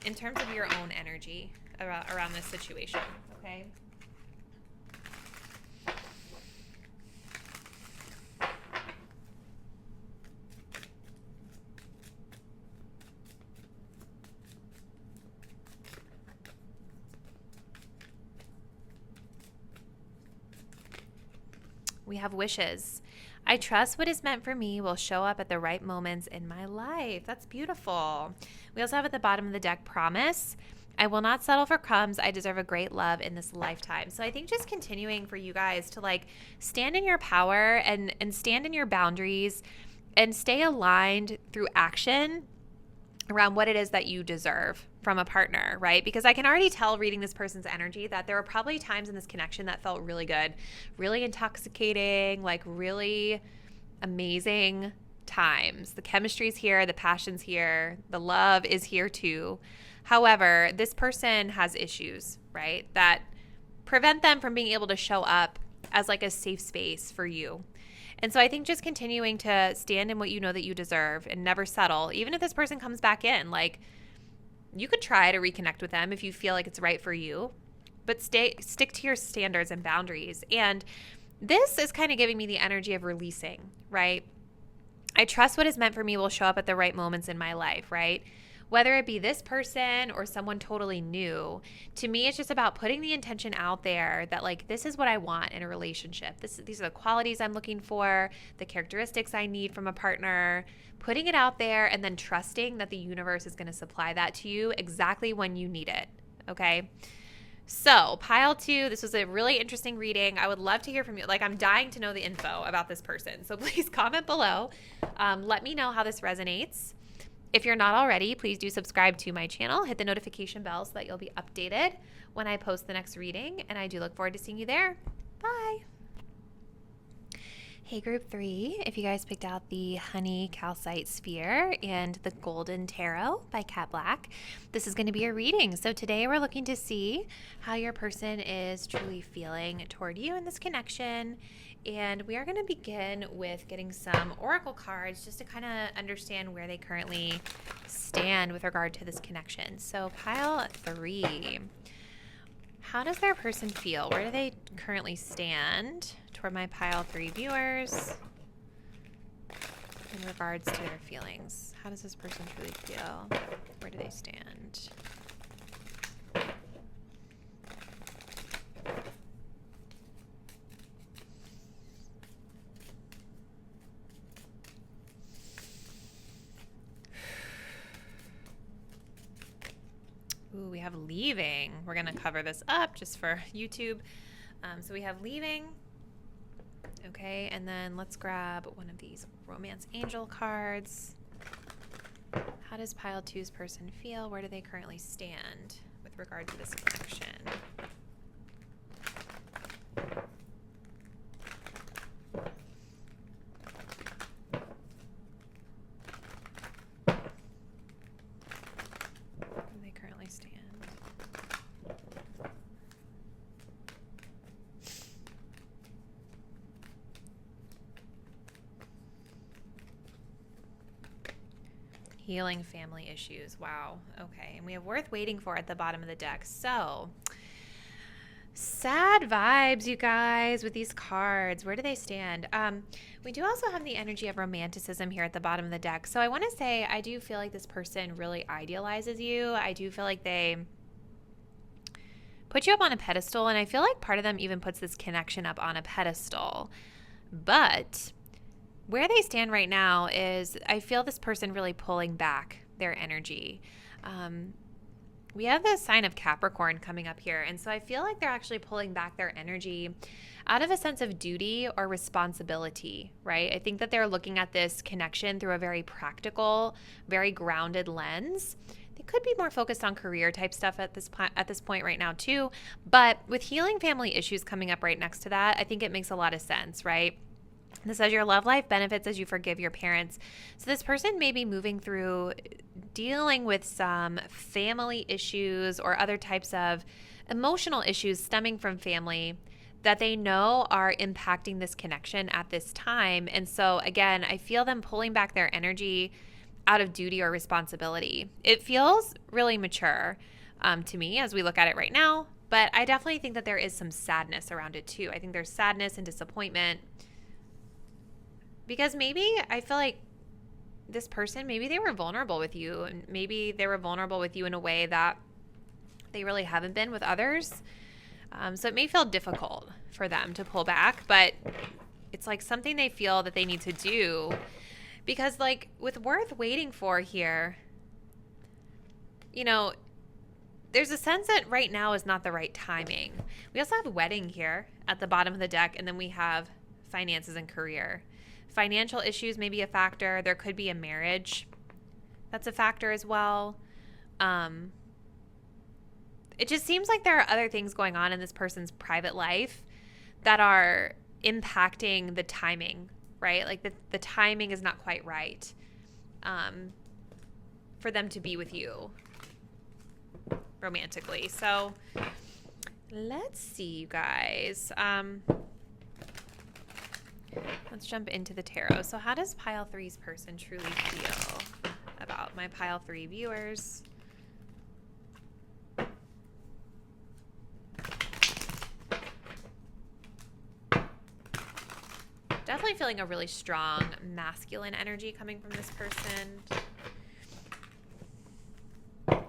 in terms of your own energy around this situation, okay? We have wishes. I trust what is meant for me will show up at the right moments in my life. That's beautiful. We also have at the bottom of the deck, promise. I will not settle for crumbs. I deserve a great love in this lifetime. So I think just continuing for you guys to like stand in your power and stand in your boundaries and stay aligned through action around what it is that you deserve from a partner, right? Because I can already tell reading this person's energy that there were probably times in this connection that felt really good, really intoxicating, like really amazing times. The chemistry's here, the passion's here, the love is here too. However, this person has issues, right, that prevent them from being able to show up as like a safe space for you. And so I think just continuing to stand in what you know that you deserve and never settle, even if this person comes back in, like you could try to reconnect with them if you feel like it's right for you, but stick to your standards and boundaries. And this is kind of giving me the energy of releasing, right? I trust what is meant for me will show up at the right moments in my life, right? Whether it be this person or someone totally new, to me, it's just about putting the intention out there that like, this is what I want in a relationship. These are the qualities I'm looking for, the characteristics I need from a partner, putting it out there and then trusting that the universe is going to supply that to you exactly when you need it. Okay. So pile 2, this was a really interesting reading. I would love to hear from you. Like, I'm dying to know the info about this person. So please comment below. Let me know how this resonates. If you're not already, please do subscribe to my channel. Hit the notification bell so that you'll be updated when I post the next reading. And I do look forward to seeing you there. Bye. Hey, group 3, if you guys picked out the Honey Calcite Sphere and the Golden Tarot by Kat Black, this is going to be a reading. So today we're looking to see how your person is truly feeling toward you in this connection. And we are going to begin with getting some oracle cards just to kind of understand where they currently stand with regard to this connection. So pile 3. How does their person feel? Where do they currently stand toward my pile 3 viewers in regards to their feelings? How does this person truly feel? Where do they stand? Ooh, we have leaving. We're going to cover this up just for YouTube. So we have leaving. Okay, and then let's grab one of these Romance Angel cards. How does pile 2's person feel? Where do they currently stand with regard to this connection? Healing family issues. Wow. Okay. And we have worth waiting for at the bottom of the deck. So sad vibes, you guys, with these cards. Where do they stand? We do also have the energy of romanticism here at the bottom of the deck. So I want to say, I do feel like this person really idealizes you. I do feel like they put you up on a pedestal. And I feel like part of them even puts this connection up on a pedestal. But where they stand right now is I feel this person really pulling back their energy. we have the sign of Capricorn coming up here. And so I feel like they're actually pulling back their energy out of a sense of duty or responsibility, right? I think that they're looking at this connection through a very practical, very grounded lens. They could be more focused on career type stuff at this point right now too. But with healing family issues coming up right next to that, I think it makes a lot of sense, right? This says your love life benefits as you forgive your parents. So this person may be moving through dealing with some family issues or other types of emotional issues stemming from family that they know are impacting this connection at this time. And so again, I feel them pulling back their energy out of duty or responsibility. It feels really mature to me as we look at it right now, but I definitely think that there is some sadness around it too. I think there's sadness and disappointment because maybe I feel like this person, maybe they were vulnerable with you, and maybe they were vulnerable with you in a way that they really haven't been with others. So it may feel difficult for them to pull back, but it's like something they feel that they need to do because like with worth waiting for here, you know, there's a sense that right now is not the right timing. We also have wedding here at the bottom of the deck, and then we have finances and career. Financial issues may be a factor. There could be a marriage that's a factor as well. It just seems like there are other things going on in this person's private life that are impacting the timing, right? Like the timing is not quite right for them to be with you romantically. So let's see, you guys. Let's jump into the tarot. So how does pile 3's person truly feel about my pile 3 viewers? Definitely feeling a really strong masculine energy coming from this person. How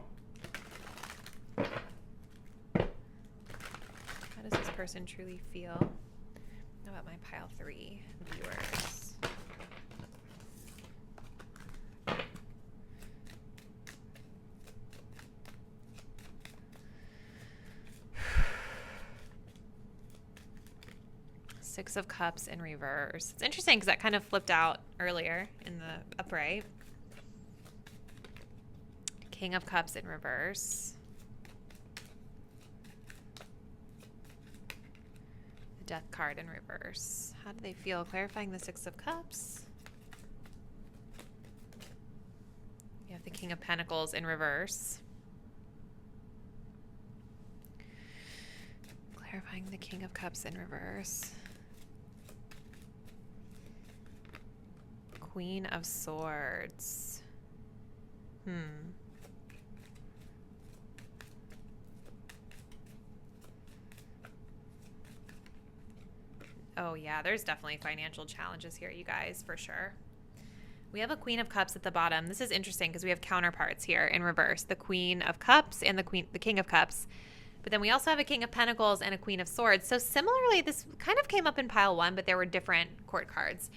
does this person truly feel about my pile 3 viewers? Six of Cups in reverse. It's interesting because that kind of flipped out earlier in the upright. King of Cups in reverse. The Death card in reverse. How do they feel? Clarifying the Six of Cups. You have the King of Pentacles in reverse. Clarifying the King of Cups in reverse. Queen of Swords. Oh yeah, there's definitely financial challenges here, you guys, for sure. We have a Queen of Cups at the bottom. This is interesting because we have counterparts here in reverse. The Queen of Cups and the King of Cups. But then we also have a King of Pentacles and a Queen of Swords. So similarly, this kind of came up in pile 1, but there were different court cards.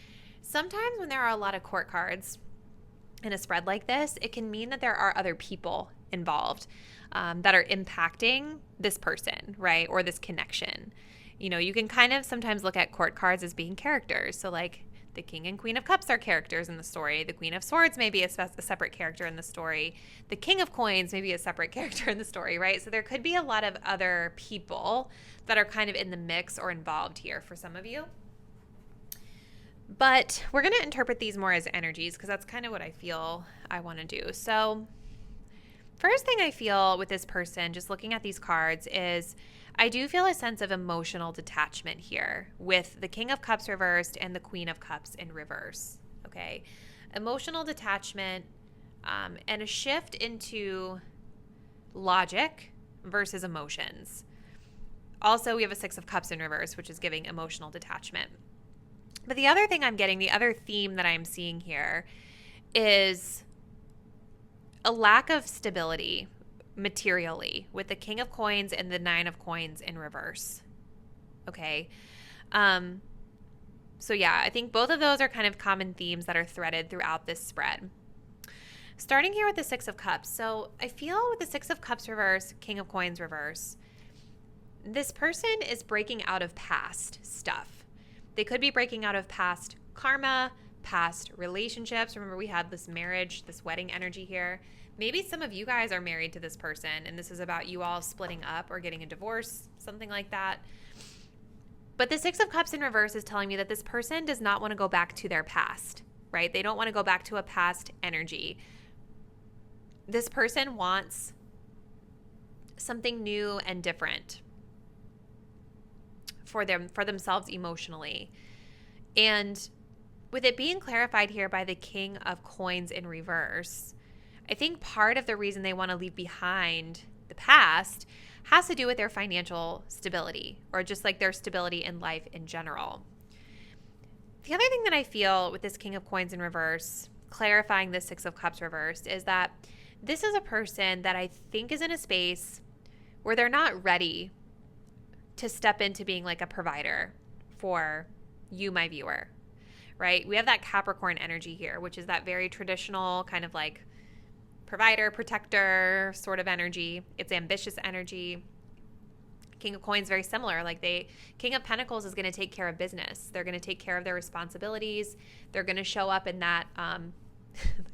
Sometimes when there are a lot of court cards in a spread like this, it can mean that there are other people involved that are impacting this person, right? Or this connection. You know, you can kind of sometimes look at court cards as being characters. So like the King and Queen of Cups are characters in the story. The Queen of Swords may be a separate character in the story. The King of Coins may be a separate character in the story, right? So there could be a lot of other people that are kind of in the mix or involved here for some of you. But we're going to interpret these more as energies because that's kind of what I feel I want to do. So first thing I feel with this person, just looking at these cards, is I do feel a sense of emotional detachment here with the King of Cups reversed and the Queen of Cups in reverse. Okay. Emotional detachment and a shift into logic versus emotions. Also, we have a Six of Cups in reverse, which is giving emotional detachment. But the other thing I'm getting, the other theme that I'm seeing here is a lack of stability materially with the King of Coins and the Nine of Coins in reverse. Okay. So yeah, I think both of those are kind of common themes that are threaded throughout this spread. Starting here with the Six of Cups. So I feel with the Six of Cups reverse, King of Coins reverse, this person is breaking out of past stuff. They could be breaking out of past karma, past relationships. Remember, we had this marriage, this wedding energy here. Maybe some of you guys are married to this person and this is about you all splitting up or getting a divorce, something like that. But the Six of Cups in reverse is telling me that this person does not want to go back to their past, right? They don't want to go back to a past energy. This person wants something new and different for themselves emotionally. And with it being clarified here by the King of Coins in reverse, I think part of the reason they want to leave behind the past has to do with their financial stability, or just like their stability in life in general. The other thing that I feel with this King of Coins in reverse, clarifying the Six of Cups reversed, is that this is a person that I think is in a space where they're not ready to step into being like a provider for you, my viewer, right? We have that Capricorn energy here, which is that very traditional kind of like provider, protector sort of energy. It's ambitious energy. King of Coins, very similar. Like King of Pentacles is going to take care of business. They're going to take care of their responsibilities. They're going to show up in that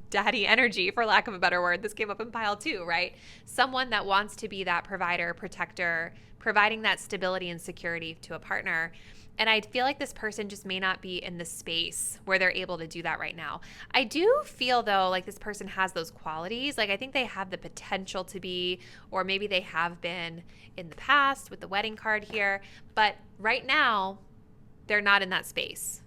daddy energy, for lack of a better word. This came up in pile 2, right? Someone that wants to be that provider, protector, providing that stability and security to a partner. And I feel like this person just may not be in the space where they're able to do that right now. I do feel, though, like this person has those qualities. Like I think they have the potential to be, or maybe they have been in the past with the wedding card here. But right now, they're not in that space.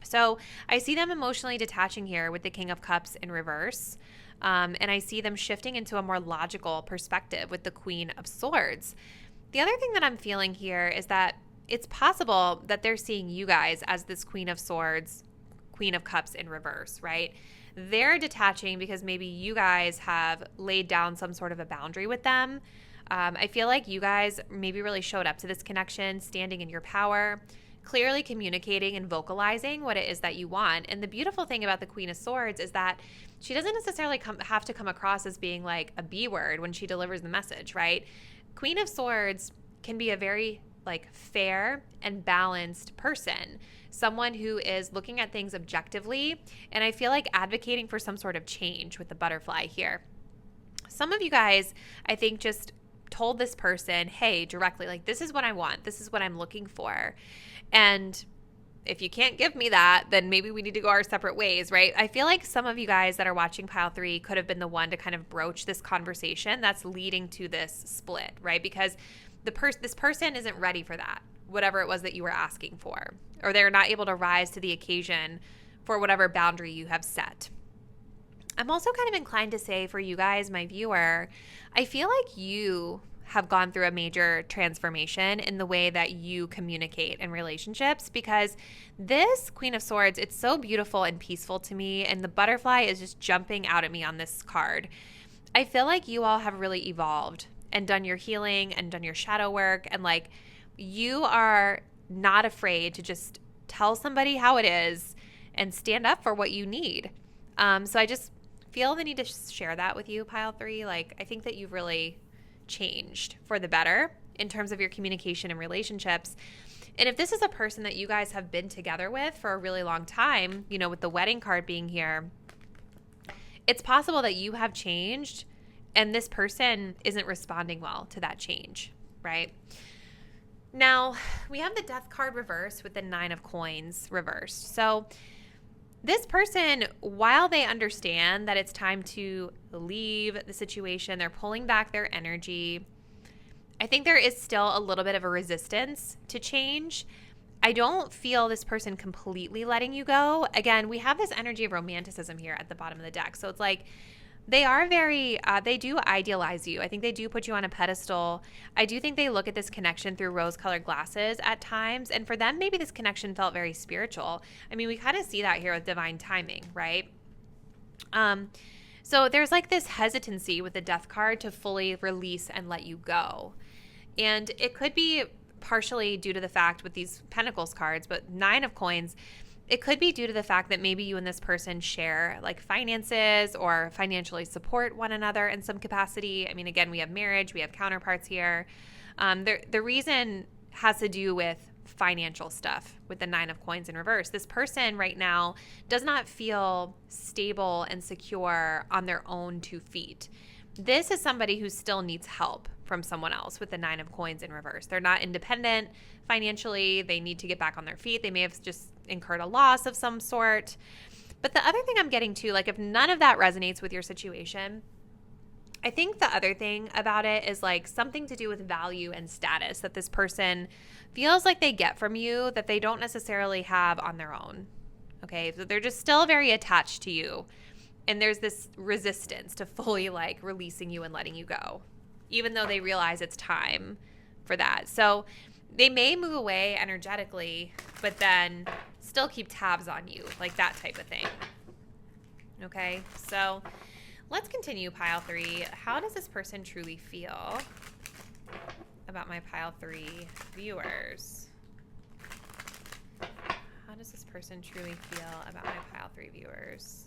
So I see them emotionally detaching here with the King of Cups in reverse. And I see them shifting into a more logical perspective with the Queen of Swords. The other thing that I'm feeling here is that it's possible that they're seeing you guys as this Queen of Swords, Queen of Cups in reverse, right? They're detaching because maybe you guys have laid down some sort of a boundary with them. I feel like you guys maybe really showed up to this connection, standing in your power, clearly communicating and vocalizing what it is that you want. And the beautiful thing about the Queen of Swords is that she doesn't necessarily have to come across as being like a B word when she delivers the message, right? Queen of Swords can be a very like fair and balanced person, someone who is looking at things objectively, and I feel like advocating for some sort of change with the butterfly here. Some of you guys, I think, just told this person, hey, directly, like, this is what I want, this is what I'm looking for, and if you can't give me that, then maybe we need to go our separate ways, right? I feel like some of you guys that are watching pile 3 could have been the one to kind of broach this conversation that's leading to this split, right? Because this person isn't ready for that, whatever it was that you were asking for, or they're not able to rise to the occasion for whatever boundary you have set. I'm also kind of inclined to say for you guys, my viewer, I feel like you have gone through a major transformation in the way that you communicate in relationships, because this Queen of Swords, it's so beautiful and peaceful to me, and the butterfly is just jumping out at me on this card. I feel like you all have really evolved and done your healing and done your shadow work, and like you are not afraid to just tell somebody how it is and stand up for what you need. So I just feel the need to share that with you, pile 3. Like, I think that you've really changed for the better in terms of your communication and relationships. And if this is a person that you guys have been together with for a really long time, you know, with the wedding card being here, it's possible that you have changed and this person isn't responding well to that change, right? Now, we have the Death card reversed with the 9 of Coins reversed. So this person, while they understand that it's time to leave the situation, they're pulling back their energy, I think there is still a little bit of a resistance to change. I don't feel this person completely letting you go. Again, we have this energy of romanticism here at the bottom of the deck. So it's like they are very, they do idealize you. I think they do put you on a pedestal. I do think they look at this connection through rose-colored glasses at times. And for them, maybe this connection felt very spiritual. I mean, we kind of see that here with divine timing, right? So there's like this hesitancy with the Death card to fully release and let you go. And it could be partially due to the fact with these Pentacles cards, but 9 of Coins, it could be due to the fact that maybe you and this person share like finances or financially support one another in some capacity. I mean, again, we have marriage, we have counterparts here. The reason has to do with financial stuff with the 9 of coins in reverse. This person right now does not feel stable and secure on their own 2 feet. This is somebody who still needs help from someone else with the 9 of coins in reverse. They're not independent financially. They need to get back on their feet. They may have just incurred a loss of some sort. But the other thing I'm getting to, like if none of that resonates with your situation, I think the other thing about it is like something to do with value and status that this person feels like they get from you that they don't necessarily have on their own. Okay, so they're just still very attached to you. And there's this resistance to fully like releasing you and letting you go, even though they realize it's time for that. So they may move away energetically, but then still keep tabs on you, like that type of thing. Okay, so let's continue pile 3. How does this person truly feel about my pile 3 viewers? How does this person truly feel about my pile 3 viewers?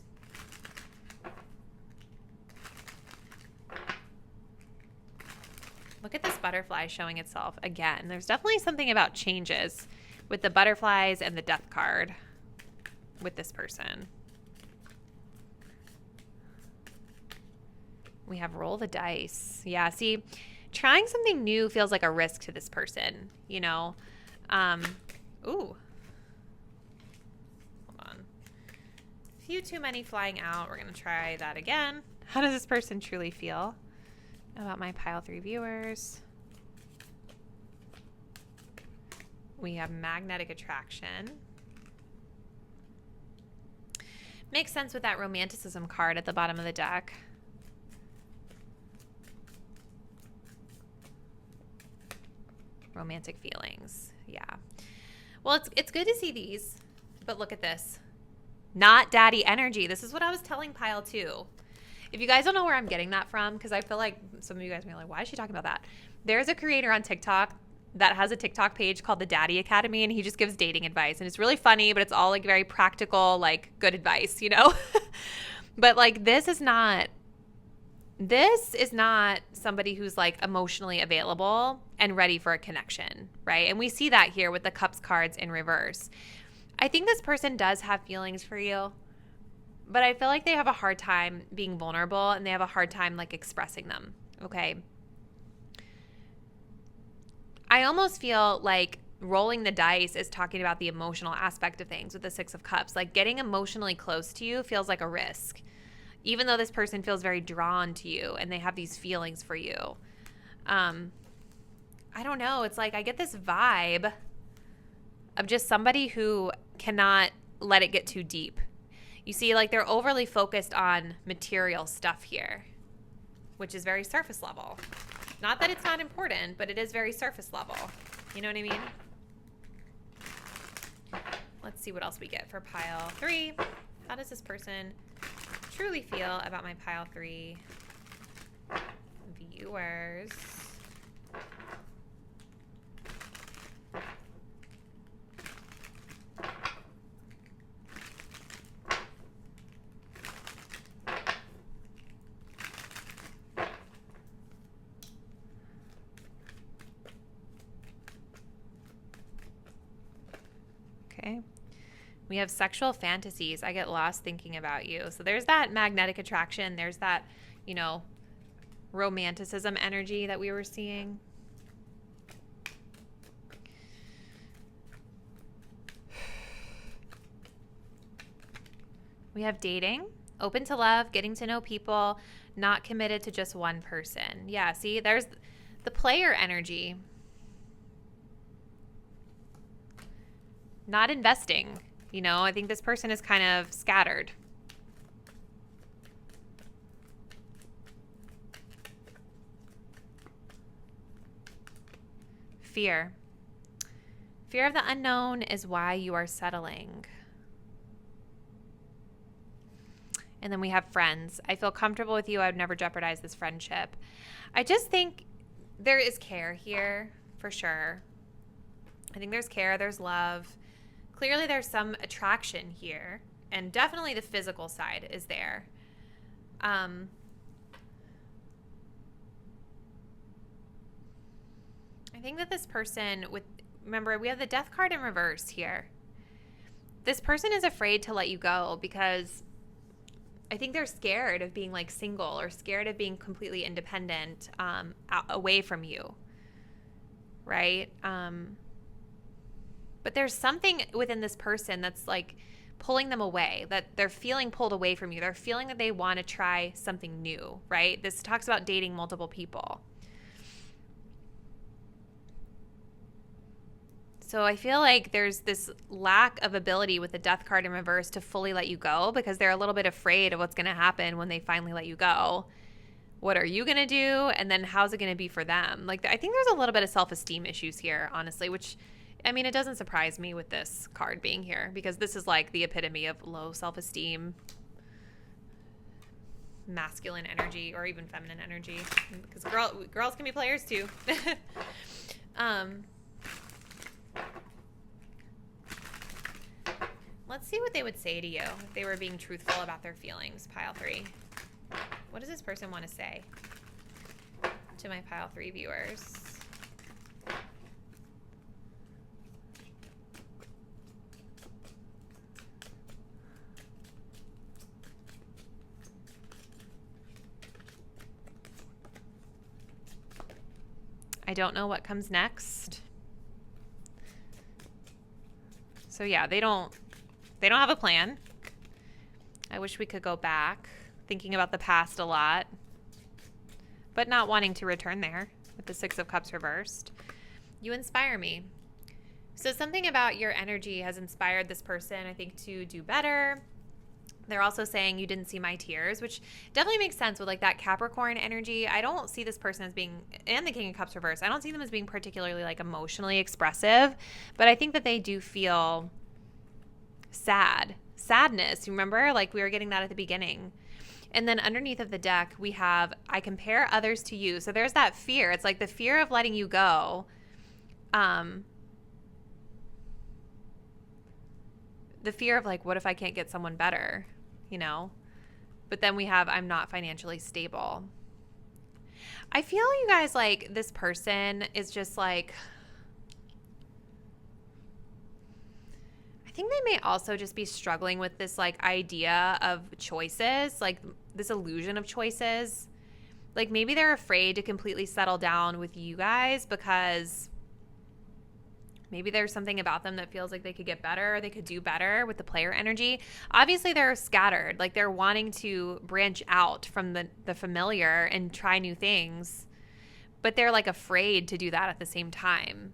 Look at this butterfly showing itself again. There's definitely something about changes with the butterflies and the death card with this person. We have roll the dice. Yeah, see, trying something new feels like a risk to this person, you know. Ooh. Hold on. A few too many flying out. We're going to try that again. How does this person truly feel about my pile 3 viewers? We have magnetic attraction. Makes sense with that romanticism card at the bottom of the deck. Romantic feelings. Yeah. Well, it's good to see these, but look at this. Not daddy energy. This is what I was telling pile 2. If you guys don't know where I'm getting that from, because I feel like some of you guys may be like, why is she talking about that? There's a creator on TikTok that has a TikTok page called the Daddy Academy, and he just gives dating advice. And it's really funny, but it's all like very practical, like good advice, you know? But like this is not somebody who's like emotionally available and ready for a connection, right? And we see that here with the Cups cards in reverse. I think this person does have feelings for you, but I feel like they have a hard time being vulnerable and they have a hard time like expressing them, okay? I almost feel like rolling the dice is talking about the emotional aspect of things with the 6 of Cups. Like getting emotionally close to you feels like a risk, even though this person feels very drawn to you and they have these feelings for you. I don't know. It's like I get this vibe of just somebody who cannot let it get too deep. You see, like they're overly focused on material stuff here, which is very surface level. Not that it's not important, but it is very surface level. You know what I mean? Let's see what else we get for pile 3. How does this person truly feel about my pile 3 viewers? Okay. We have sexual fantasies. I get lost thinking about you. So there's that magnetic attraction. There's that, you know, romanticism energy that we were seeing. We have dating, open to love, getting to know people, not committed to just one person. Yeah, see, there's the player energy. Not investing. You know, I think this person is kind of scattered. Fear. Fear of the unknown is why you are settling. And then we have friends. I feel comfortable with you. I would never jeopardize this friendship. I just think there is care here for sure. I think there's care, there's love. clearly there's some attraction here, and definitely the physical side is there. I think that this person remember, we have the death card in reverse here. This person is afraid to let you go because I think they're scared of being like single or scared of being completely independent, away from you. Right? But there's something within this person that's like pulling them away, that they're feeling pulled away from you. They're feeling that they want to try something new, right? This talks about dating multiple people. So I feel like there's this lack of ability with the death card in reverse to fully let you go because they're a little bit afraid of what's going to happen when they finally let you go. What are you going to do? And then how's it going to be for them? Like, I think there's a little bit of self-esteem issues here, honestly, which, I mean, it doesn't surprise me with this card being here because this is like the epitome of low self-esteem, masculine energy, or even feminine energy, because girls can be players too. Let's see what they would say to you if they were being truthful about their feelings, pile 3. What does this person want to say to my pile 3 viewers? I don't know what comes next. So yeah, they don't have a plan. I wish we could go back, thinking about the past a lot, but not wanting to return there with the 6 of Cups reversed. You inspire me. So something about your energy has inspired this person, I think, to do better. They're also saying you didn't see my tears, which definitely makes sense with like that Capricorn energy. I don't see this person as being, and the King of Cups reversed, I don't see them as being particularly like emotionally expressive, but I think that they do feel sadness. Remember, like we were getting that at the beginning. And then underneath of the deck, we have, I compare others to you. So there's that fear. It's like the fear of letting you go. The fear of like, what if I can't get someone better, you know? But then we have, I'm not financially stable. I feel you guys like this person is just like, I think they may also just be struggling with this like idea of choices, like this illusion of choices. Like maybe they're afraid to completely settle down with you guys because maybe there's something about them that feels like they could get better, or they could do better with the player energy. Obviously they're scattered, like they're wanting to branch out from the familiar and try new things, but they're like afraid to do that at the same time.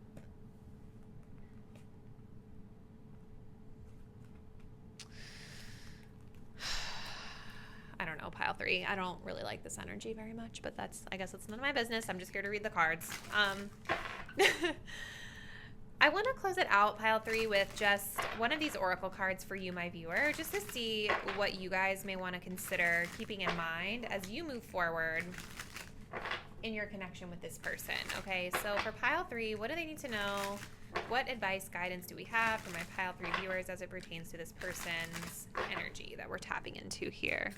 I don't know, pile 3. I don't really like this energy very much, but I guess it's none of my business. I'm just here to read the cards. I want to close it out, pile 3, with just one of these oracle cards for you, my viewer, just to see what you guys may want to consider keeping in mind as you move forward in your connection with this person. Okay, so for pile 3, what do they need to know? What advice, guidance do we have for my pile 3 viewers as it pertains to this person's energy that we're tapping into here?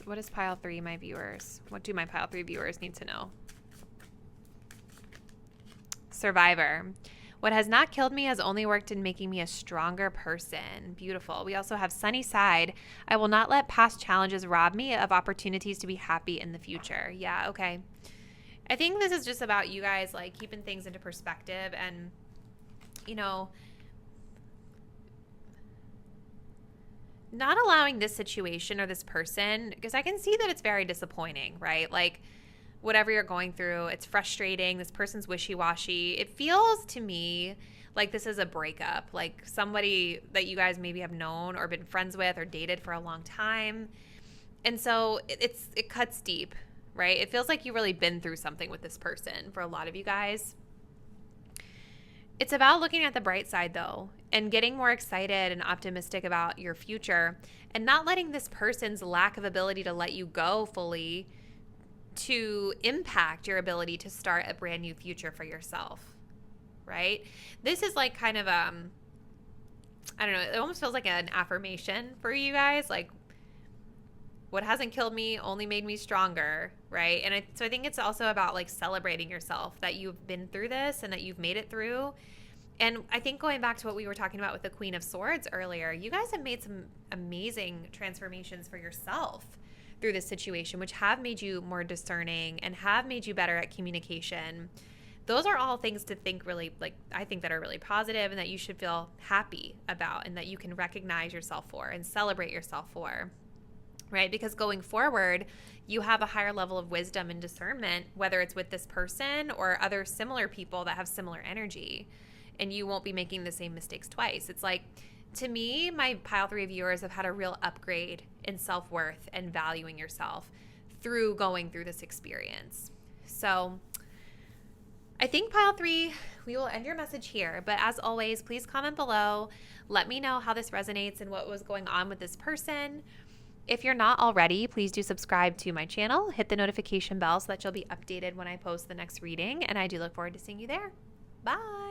What is pile 3, my viewers? What do my pile 3 viewers need to know? Survivor. What has not killed me has only worked in making me a stronger person. Beautiful. We also have sunny side. I will not let past challenges rob me of opportunities to be happy in the future. Yeah, okay. I think this is just about you guys like keeping things into perspective and, you know, not allowing this situation or this person, because I can see that it's very disappointing, right? Like whatever you're going through, it's frustrating. This person's wishy-washy. It feels to me like this is a breakup, like somebody that you guys maybe have known or been friends with or dated for a long time. And so it cuts deep, right? It feels like you've really been through something with this person for a lot of you guys. It's about looking at the bright side, though, and getting more excited and optimistic about your future and not letting this person's lack of ability to let you go fully to impact your ability to start a brand new future for yourself. right? This is like kind of, I don't know, it almost feels like an affirmation for you guys. Like, what hasn't killed me only made me stronger, right? And so I think it's also about like celebrating yourself that you've been through this and that you've made it through. And I think going back to what we were talking about with the Queen of Swords earlier, you guys have made some amazing transformations for yourself through this situation, which have made you more discerning and have made you better at communication. Those are all things to think really, like, I think that are really positive and that you should feel happy about and that you can recognize yourself for and celebrate yourself for. Right? Because going forward, you have a higher level of wisdom and discernment, whether it's with this person or other similar people that have similar energy, and you won't be making the same mistakes twice. It's like, to me, my pile 3 viewers have had a real upgrade in self-worth and valuing yourself through going through this experience. So I think pile 3, we will end your message here. But as always, please comment below. Let me know how this resonates and what was going on with this person. If you're not already, please do subscribe to my channel. Hit the notification bell so that you'll be updated when I post the next reading. And I do look forward to seeing you there. Bye.